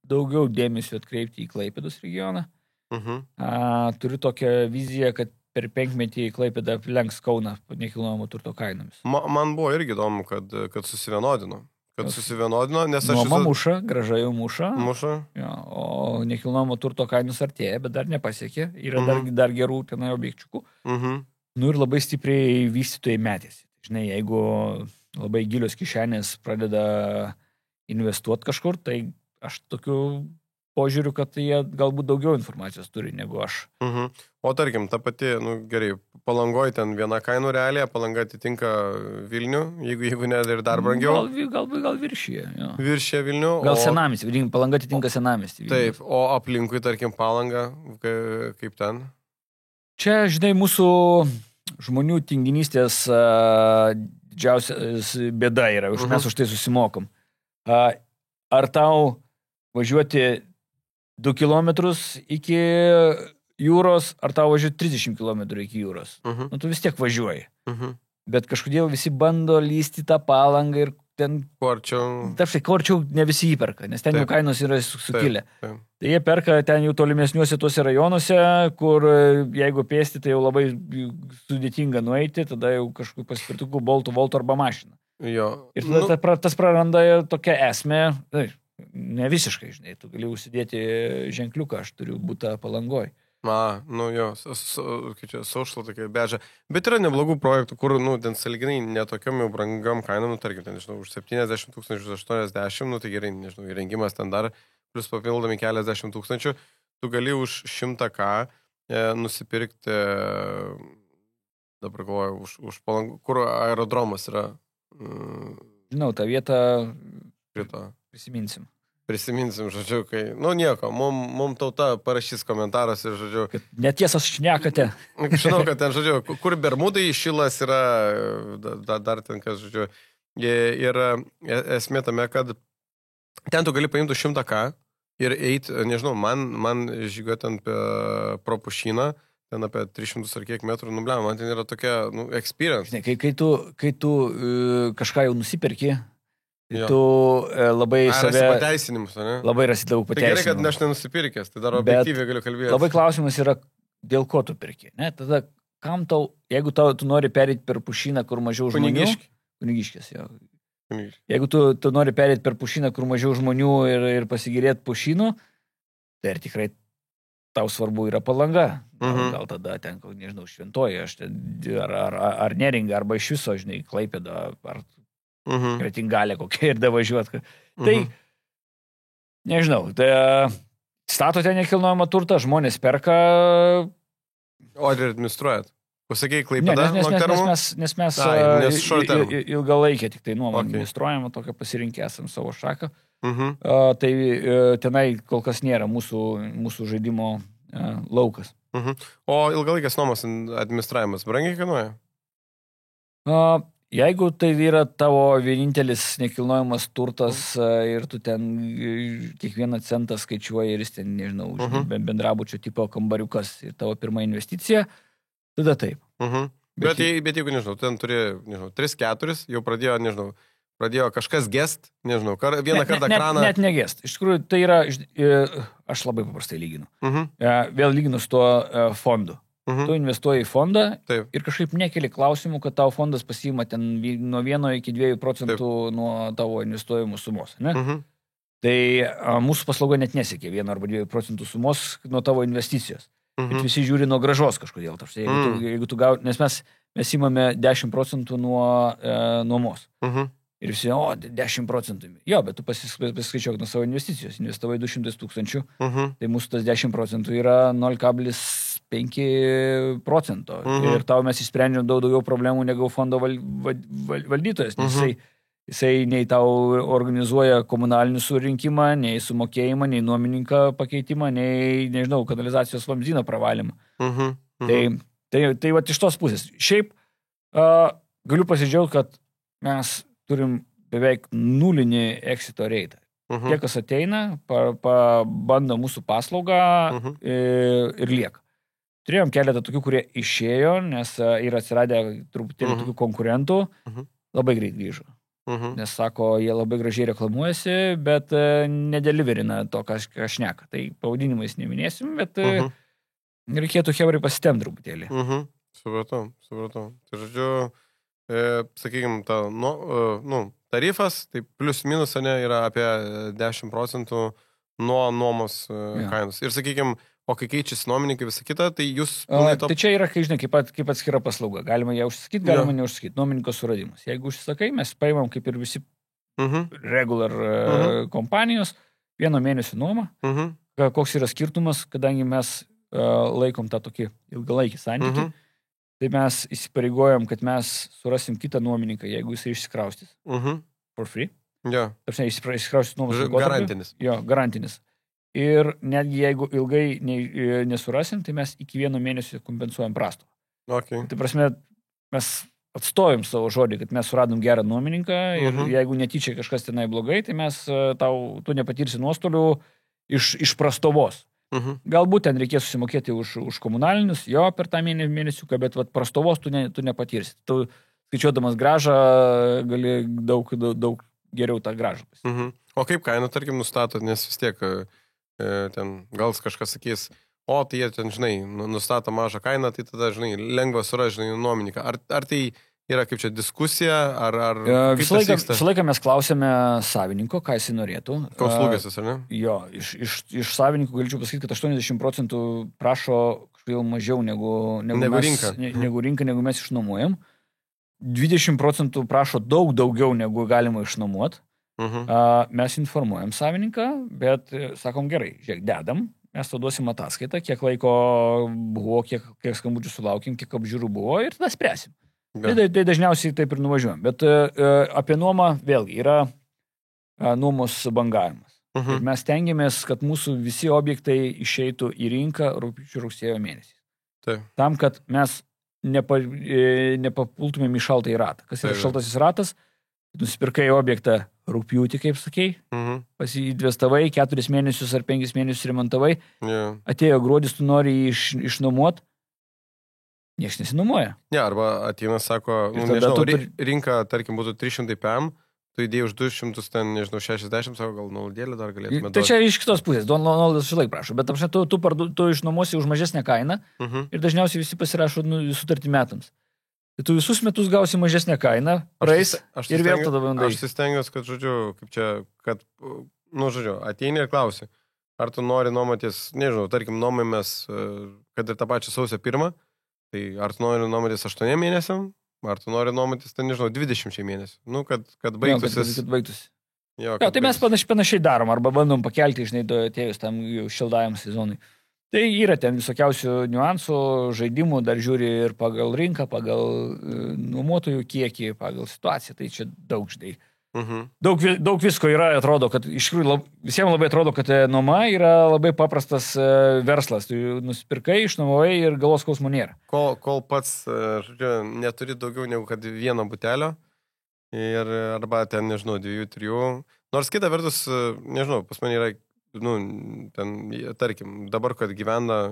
daugiau dėmesio atkreipti į Klaipėdos regioną. Turiu tokią viziją, kad per 5 metį Klaipėda aplenks Kauną nekilnojamo turto kainomis. Man buvo irgi įdomu, kad susivienodino. Nes aš... Nuoma muša, graža jau muša. Jo, o nekilnojamo turto kainos artėja, bet dar nepasiekė. Yra dar gerų tenai objekčiukų. Ir labai stipriai vystytojai metėsi. Žinai, jeigu labai gilios kišenės pradeda investuoti kažkur, tai aš tokiu požiūriu, kad jie galbūt daugiau informacijos turi negu aš. O tarkim, ta pati, gerai, Palangoje ten viena kainų realija, Palanga atitinka Vilnių, jeigu ne ir dar brangiau. Gal viršyje. Jo. Viršyje Vilnių. Gal senamiestį, Palanga atitinka senamiestį. Taip, o aplinkui, tarkim, Palanga, kaip ten? Čia, žinai, mūsų žmonių tinginystės didžiausias bėda yra, mes už tai susimokom. Ar tau važiuoti 2 kilometrus iki jūros, ar tau važiuoti 30 kilometrų iki jūros? Tu vis tiek važiuoji. Bet kažkodėl visi bando lysti tą Palangą ir ten... Korčiau ne visi įperka, nes ten jau kainos yra sukilę. Tai jie perka ten jau tolimesniuose tuose rajonuose, kur jeigu pėsti, tai jau labai sudėtinga nueiti, tada jau kažkokiu paspirtuku boltų arba mašiną. Ir tada tas praranda tokią esmę, ne visiškai, žinai, tu gali užsidėti ženkliuką, aš turiu būtą Palangoj. Social tokia beža. Bet yra neblogų projektų, kur, ten sąlyginai netokiam jau brangiam kainom, tarkim, ten, nežinau, už 70 tūkstančių, už 80, tai gerai, nežinau, įrengimas ten dar, plus papildomi keliasdešimt tūkstančių, tu gali už 100K nusipirkti, dabar galvoju, už Palangų, kur aerodromas yra. Žinau, tą vietą prisiminsim, žodžiu, kai, nieko, mum tauta parašys komentaras ir, žodžiu... Netiesas šnekate. Žinau, kad ten, žodžiu, kur Bermudai šilas yra, dar ten, kas, žodžiu, ir esmė tame, kad ten tu gali paimti 100K ir eiti, nežinau, man žygiuoti ten pro pušyną, ten apie 300 ar kiek metrų, nublema, man ten yra tokia, experience. Žinai, kai tu kažką jau nusipirki, tu labai rasi pateisinimus, ne? Labai rasi daug pateisinimų. Tai gerai, kad aš nenusipirkęs, tai dar objektyviai galiu kalbėti. Labai klausimas yra, dėl ko tu pirki, ne? Tada, kam tau, jeigu tu nori perėti per pušyną, kur mažiau žmonių... Kunigiškės, jo. Jeigu tu nori perėti per pušyną, kur mažiau žmonių ir pasigirėti pušynų, tai ar tikrai tau svarbu yra Palanga. Gal tada ten, nežinau, Šventoji, ar Neringa, arba iš viso, žinai, Klaipėda, ar Kretingalė kokia ir davažiuot. Tai, nežinau, tai statote nekilnojamą turtą, žmonės perka... O ir administruojat? Pasakėjai, Klaipėda, nes mes ilgalaikę tik tai nuomą administruojame, tokią pasirinkę esam savo šaką. Tai tenai kol kas nėra mūsų žaidimo laukas. O ilgalaikės nuomos administravimas brangiai kainuoja? Jeigu tai yra tavo vienintelis nekilnojamas turtas ir tu ten kiekvieną centą skaičiuoji ir jis ten, nežinau, bendrabučio tipo kambariukas ir tavo pirma investicija, tada taip. Bet jeigu, nežinau, ten turi, nežinau, 3-4, jau pradėjo kažkas gest, nežinau, vieną kartą kraną. Net negest. Iš tikrųjų, tai yra, aš labai paprastai lyginu. Vėl lyginu su tuo fondu. Tu investuoji į fondą ir kažkaip nekeli klausimų, kad tavo fondas pasiima ten nuo 1 iki 2% nuo tavo investuojimų sumos. Ne? Tai mūsų paslauga net nesiekia 1 arba 2% sumos nuo tavo investicijos. Bet visi žiūri nuo gražos kažkodėl. Jeigu tu gauni, nes mes įmame 10% nuo nuomos. Ir visi, 10%. Jo, bet tu pasiskaičiuok nuo savo investicijos. Investavai 200 000, tai mūsų tas 10% yra 0,5%. Ir tau mes išsprendžiam daug daugiau problemų negu fondo valdytojas. Nes jisai nei tau organizuoja komunalinį surinkimą, nei sumokėjimą, nei nuomininką pakeitimą, nei, nežinau, kanalizacijos vamzdyno pravalymą. Tai va iš tos pusės. Šiaip galiu pasidžiaugti, kad mes turim beveik nulinį exito reitą. Tie, kas ateina, pabando mūsų paslaugą ir lieka. Turėjom keletą tokių, kurie išėjo, nes yra atsiradę truputėlį tokių konkurentų, labai greit grįžo. Nes sako, jie labai gražiai reklamuojasi, bet nedeliverina to, ką šneka. Tai pavadinimais neminėsim, bet reikėtų hebrai pasitemti truputėlį. Supratau. Tai žodžiu, sakykime, tarifas, tai plius minus yra apie 10% nuo nuomos kainos. Ir sakykime, o kai keičiasi nuomininkai visą kitą, tai jūs... Tai čia yra, kai žinai, kaip atskira paslauga. Galima ją užsakyti, galima neužsakyti. Nuomininko suradimas. Jeigu užsisakai, mes paimam kaip ir visi regular kompanijos, 1 mėnesio nuomą. Koks yra skirtumas, kadangi mes laikom tą tokį ilgalaikį santykį, tai mes įsipareigojom, kad mes surasim kitą nuomininką, jeigu jisai išsikraustys. For free. Tarpsne, išsikraustys nuomos laikotarpį. Garantinis. Jo, garantinis. Ir netgi jeigu ilgai nesurasim, tai mes iki 1 mėnesio kompensuojam prastovą. Tai prasme, mes atstovim savo žodį, kad mes suradom gerą nuomininką ir jeigu netyčia kažkas tenai blogai, tai tu nepatirsi nuostolių iš prastovos. Galbūt ten reikės susimokėti už komunalinius, jo, per tą mėnesiuką, bet prastovos tu nepatirsi. Tu skaičiuodamas gražą gali daug geriau tą gražą pasirinkti. O kaip kainą, tarkim, nustatot, nes vis tiek ten gal kažkas sakys, tai jie ten, žinai, nustato mažą kainą, tai tada, žinai, lengva surasti, žinai, nuomininką. Ar tai yra kaip čia diskusija, ar visą laiką mes klausėme savininko, ką jisai norėtų. Koks lūkestis, ar ne? Jo, iš savininkų galėčiau pasakyti, kad 80% prašo kažkodėl mažiau negu rinka, negu mes išnuomojam. 20% prašo daug daugiau negu galima išnuomoti. Mes informuojam savininką, bet sakom gerai, žiūrėk, dedam, mes to duosim ataskaitą, kiek laiko buvo, kiek skambučių sulaukim, kiek apžiūrų buvo ir tada spręsim. Tai dažniausiai taip ir nuvažiuojam. Bet apie nuomą vėlgi yra nuomos bangavimas. Ir mes tengiamės, kad mūsų visi objektai išeitų į rinką rugpjūčio-rugsėjo mėnesį. Tam, kad mes nepapultumėm į šaltąjį ratą. Kas yra šaltasis ratas? nusipirkai objektą rugpjūtį, kaip sakei, pasidvestavai, 4 mėnesius ar 5 mėnesius remontavai, atėjo gruodis, tu nori jį išnuomot, nieks nesinuomoja. Ne, arba ateina, sako, nežinau, rinka, tarkim, būtų 300 PM, tu įdėjai už 200, ten, nežinau, 60, sako, gal nuolydėlį dar galėtume. Tai čia iš kitos pusės, nuolaidas šilaik prašo, bet tu išnuomosi už mažesnę kainą ir dažniausiai visi pasirašo sutartį metams. Tai tu visus metus gausi mažesnę kainą, praeis ir vėl tada bandai. Aš stengiuosi, kad, ateini ir klausi, ar tu nori nuomotis, nežinau, tarkim, nuomojamės, kad ir tą pačią sausio 1, tai ar tu nori nuomotis 8 mėnesiam, ar tu nori nuomotis, tai nežinau, 20 mėnesių. Nu, kad baigtųsi. Kad baigtųsi. Jo, tai mes panašiai darom, arba bandom pakelti, atėjus tam šildajam sezonui. Tai yra ten visokiausių niuansų, žaidimų, dar žiūri ir pagal rinką, pagal nuomotojų kiekį, pagal situaciją, tai čia daug žinai. Daug visko yra, atrodo, kad iš tikrųjų visiems labai atrodo, kad nuoma yra labai paprastas verslas. Tu nusipirkai, išnuomavai ir galvos skausmo nėra. Kol pats, neturi daugiau negu kad vieno butelio ir arba ten, nežinau, 2-3. Nors kita vertus, nežinau, pas mane yra, ten, tarkim, dabar, kad gyvena,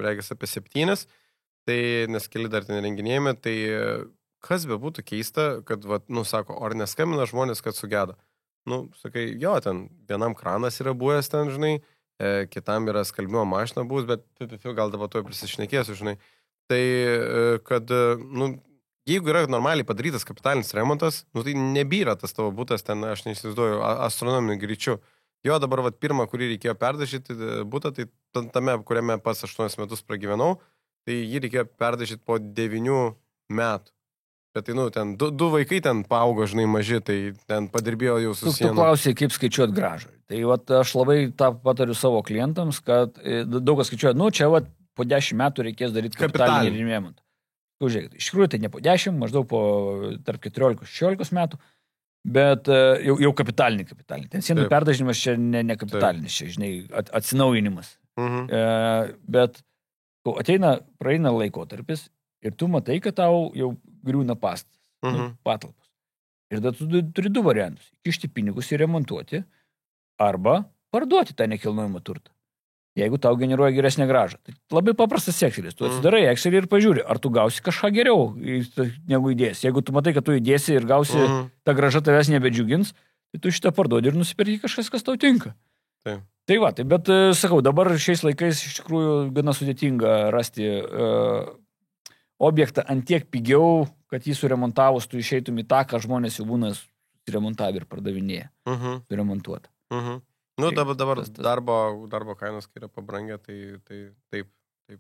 regis apie 7, tai nes keli dar ten renginėjame, tai kas be būtų keista, kad, sako, ar neskambina žmonės, kad sugeda. Sakai, jo, ten vienam kranas yra buvęs ten, žinai, kitam yra skalbimo mašina buvęs, bet gal dabar to prisišnekėsiu, žinai. Tai, kad, jeigu yra normaliai padarytas kapitalinis remontas, tai nebyra tas tavo būtas ten, aš neįsivaizduoju, astronominiu greičiu. Jo, dabar pirmą, kurį reikėjo perdažyti būtą, tai tame, kuriame pas 8 metus pragyvenau, tai jį reikėjo perdažyti po 9 metų. Bet tai, ten du vaikai ten paaugo, žinai, maži, tai ten padirbėjo jau su sienu. Tu klausai, kaip skaičiuot grąžą. Tai aš labai tą patariu savo klientams, kad daug kas skaičiuoja, čia po 10 metų reikės daryti kapitalinį remontą. Žiūrėk, iš tikrųjų tai ne po 10, maždaug po tarp 14-16 metų. Bet jau kapitalinį. Ten sienų perdažinimas čia ne kapitalinis, čia, žinai, atsinaujinimas. Bet praeina laikotarpis ir tu matai, kad tau jau griūna pastas, patalpos. Ir tada tu turi 2 variantus. Kišti pinigus ir remontuoti arba parduoti tą nekilnojamą turtą. Jeigu tau generuoja geresnę grąžą. Tai labai paprastas Excelis. Tu atsidarai Excelį ir pažiūri, ar tu gausi kažką geriau negu įdėsi. Jeigu tu matai, kad tu įdėsi ir gausi tą grąžą tavęs nebedžiugins, tai tu šitą parduodi ir nusipirki kažkas, kas tau tinka. Bet sakau, dabar šiais laikais iš tikrųjų gana sudėtinga rasti objektą antiek pigiau, kad jį suremontavus tu išeitum į tą, ką žmonės jau būna suremontavę ir pardavinėję. Suremontuotą. Dabar darbo kainos, kai yra pabrangę, tai taip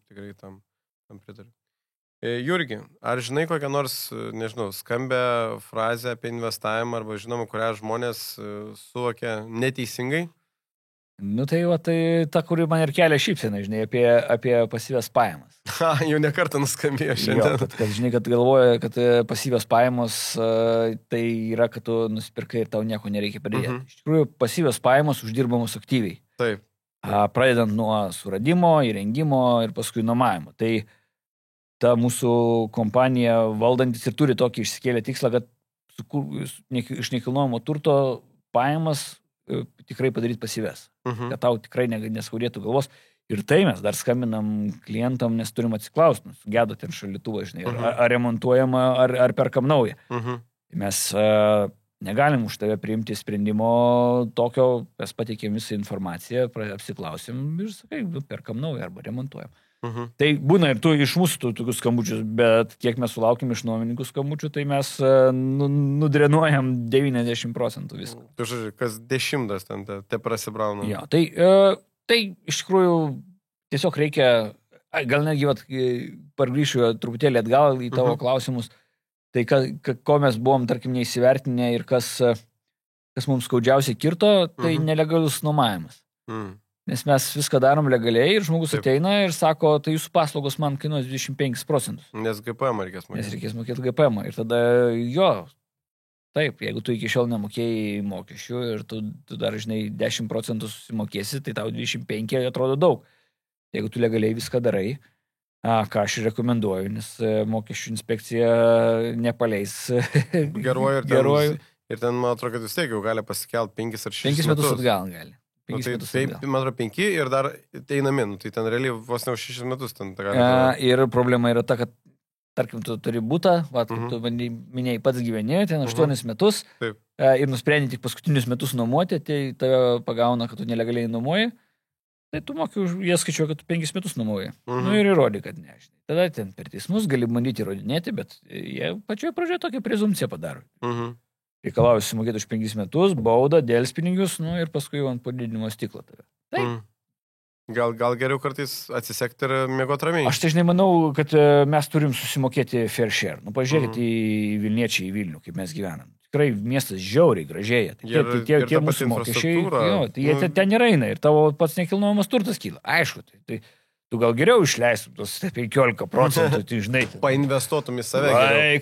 tikrai tam pritariu. Jurgi, ar žinai kokią nors, nežinau, skambę frazę apie investavimą arba žinoma, kurią žmonės suvokia neteisingai? Tai ta, kuri man ir kelia šypseną, žinai, apie pasyvias pajamas. Jau nekartą nuskambėjo šiandien. Jo, kad žinai, kad galvoja, kad pasyvios pajamos tai yra, kad tu nusipirkai ir tau nieko nereikia pridėti. Iš tikrųjų, pasyvios pajamos uždirbamos aktyviai. Taip. Pradedant nuo suradimo, įrengimo ir paskui nuomavimo. Tai ta mūsų kompanija valdantis ir turi tokį išsikėlę tikslą, kad iš nekilnojamo turto pajamas tikrai padaryti pasyves. Kad tau tikrai neskaudėtų galvos. Ir tai mes dar skambinam klientam, nes turim atsiklausti, sugedo ten šaldytuvą, žinai, ar remontuojama, ar perkam naują. Mes negalim už tave priimti sprendimo tokio, mes pateikėm visą informaciją, apsiklausim ir sakai, perkam naują arba remontuojam. Tai būna ir tu iš mūsų tokius skambučius, bet kiek mes sulaukim iš nuomininkų skambučių, tai mes nudrenuojam 90% viską. Tu žodžiu, kas 10 ten te prasibrauna. Jo, tai iš tikrųjų tiesiog reikia, gal netgi pargrįšiu truputėlį atgal į tavo klausimus, tai ko mes buvom, tarkim, neįsivertinę ir kas mums skaudžiausiai kirto, tai nelegalus nuomavimas. Nes mes viską darom legaliai ir žmogus ateina ir sako, tai jūsų paslaugos man kainuos 25%. Nes GPM reikės mokėti. Nes reikės mokėti GPM. Ir tada taip, jeigu tu iki šiol nemokėjai mokesčių ir tu dar, žinai, 10% susimokėsi, tai tau 25 atrodo daug. Jeigu tu legaliai viską darai, ką aš rekomenduoju, nes mokesčių inspekcija nepaleis geruoju. Ir ten, man atrodo, kad vis tiek jau gali pasikelti 5 ar 6 5 metus atgal gali. 5 tai, metus taip, atgal. man atrodo, 5 ir dar einami, tai ten realiai vos ne už 6 metus ten gali. Ir problema yra ta, kad, tarkim, tu turi būtą, tu minėjai pats gyveni, ten 8 metus, Taip. Ir nusprendai tik paskutinius metus nuomoti, tai tave pagauna, kad tu nelegaliai nuomoji, tai tu moki už jie skaičiuoja, kad tu 5 metus nuomoji. Nu ir įrodė, kad ne. Tada ten per teismus gali bandyti įrodinėti, bet jie pačioje pradžioje tokią prezumciją padaro. Reikalauja sumokėti už 5 metus, baudą, dėlspinigius, nu ir paskui ant padidinimo stiklo tave. Taip. Gal geriau kartais atsisekti ir mėgoti ramiai. Aš tai žinai manau, kad mes turim susimokėti fair share. Nu, pažiūrėkite į Vilniečiai į Vilnių, kaip mes gyvenam. Tikrai miestas žiauriai gražėja. Tie mūsų mokesčiai, jie ten ir eina ir tavo pats nekilnojamas turtas kyla. Aišku, tai tu gal geriau išleistum tos 15%, tai žinai. Painvestuotum į save.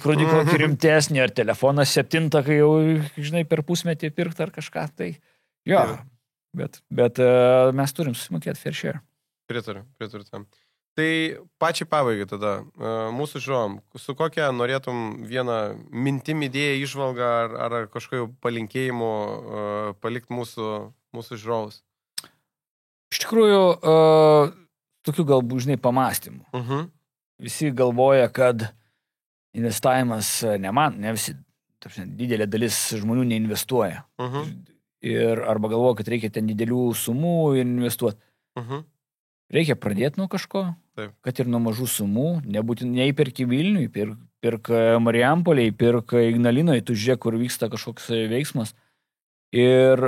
Krūdį kokį rimtesnį, ar telefonas 7, kai jau, žinai, per pusmetį pirkt ar kažką. Tai jo, bet mes turim susimokėti fair share. Pritariu tam. Tai pačiai pabaigai tada, mūsų žiūrovom, su kokia norėtum vieną mintim idėją, įžvalgą ar kažkokio palinkėjimo palikti mūsų žiūrovus? Iš tikrųjų, tokių galbūt, žinai, pamastymų. Visi galvoja, kad investavimas ne visi, didelė dalis žmonių neinvestuoja. Ir arba galvoja, kad reikia ten didelių sumų investuoti. Reikia pradėti nuo kažko, kad ir nuo mažų sumų, nebūtinai perki Vilniui, pirk Marijampolėj, pirk Ignalinoje, tu žiūrėk, kur vyksta kažkoks veiksmas. Ir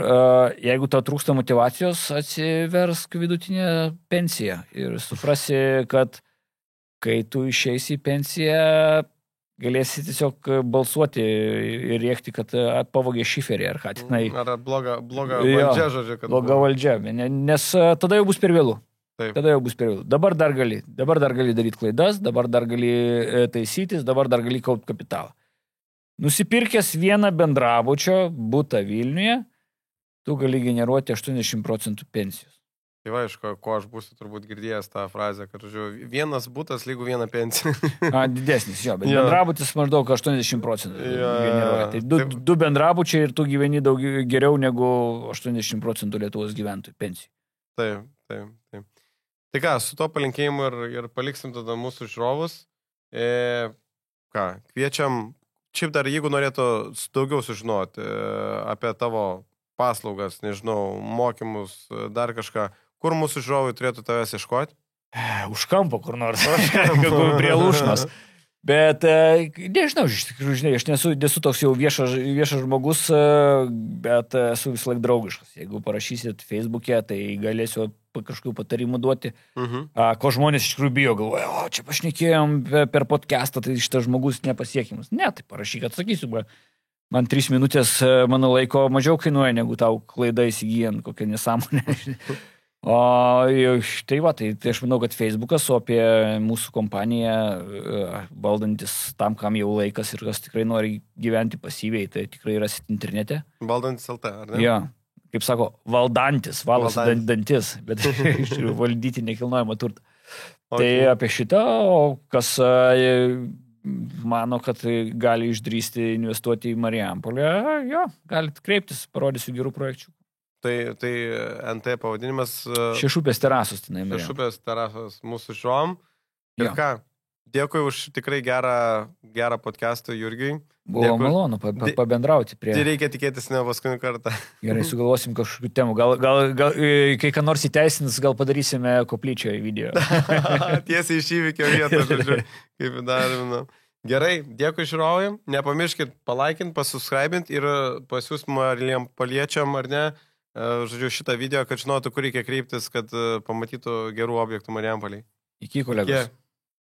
jeigu tau trūksta motivacijos, atsiversk vidutinę pensiją ir suprasi, kad kai tu išeisi į pensiją, galėsi tiesiog balsuoti ir rėkti, kad pavogė šiferį ar ką tenai. Ar bloga valdžia, žodžiu, kad... Bloga valdžia, nes tada jau bus per vėlų. Tada jau bus per vėlų. Dabar dar gali daryti klaidas, dabar dar gali taisytis, dabar dar gali kaupti kapitalą. Nusipirkęs vieną bendrabučio butą Vilniuje, tu gali generuoti 80% pensijos. Tai va, iš ko aš būsiu turbūt girdėjęs tą frazę, kad, žodžiu, vienas butas lygų vieną pensiją. Didesnis, jo, bet bendrabutis maždaug 80% generuoja. Tai du bendrabučiai ir tu gyveni daug geriau negu 80% Lietuvos gyventojų pensijų. Taip. Tai ką, su to palinkėjimu ir paliksim tada mūsų žiūrovus. Kviečiam, šiaip dar, jeigu norėtų daugiau sužinoti apie tavo paslaugas, nežinau, mokymus, dar kažką, kur mūsų žiūrovai turėtų tavęs ieškoti? Už kampo kur nors, prie lūšnos. Bet, nežinau, iš tikrųjų, žinai, aš nesu toks jau viešas žmogus, bet esu vis laik draugiškas. Jeigu parašysit Facebook'e, tai galėsiu kažkokių patarimų duoti. Ko žmonės iš tikrųjų bijo, galvoja, čia pašnekėjom per podcastą, tai šitas žmogus nepasiekimas. Ne, tai parašyk, atsakysiu, man 3 minutės mano laiko mažiau kainuoja, negu tau klaida įsigyjant kokią nesąmonę. Tai aš manau, kad Facebookas, o apie mūsų kompaniją valdantis tam, kam jau laikas ir kas tikrai nori gyventi pasyviai, tai tikrai rasit internete. Valdantis LT, ar ne? Jo, kaip sako, valdantis, dantis, bet iš tikrųjų valdyti nekilnojamą turtą. Tai apie šitą, o kas mano, kad gali išdrįsti investuoti į Marijampolę, jo, galite kreiptis, parodysiu gerų projekčių. Tai NT pavadinimas... Šešupės terasos. Šešupės terasos mūsų žiūrovom. Ir ką, dėkui už tikrai gerą podcastą Jurgiui. Buvo malonu pabendrauti prie... Tai reikia tikėtis ne paskutinį kartą. Gerai, sugalvosim kažkokių temų. Gal kai ką nors įteisins, gal padarysime koplyčio video. Tiesiai iš įvykio vietos, žodžiu, kaip darėme. Gerai, dėkui žiūrovai. Nepamirškit palaikinti, pasubscribint ir pasiūs Mariliem Paliečiam, ar ne? Žodžiu, šitą video, kad žinotų, kur reikia kreiptis, kad pamatytų gerų objektų Marijampolėj. Iki kolegos.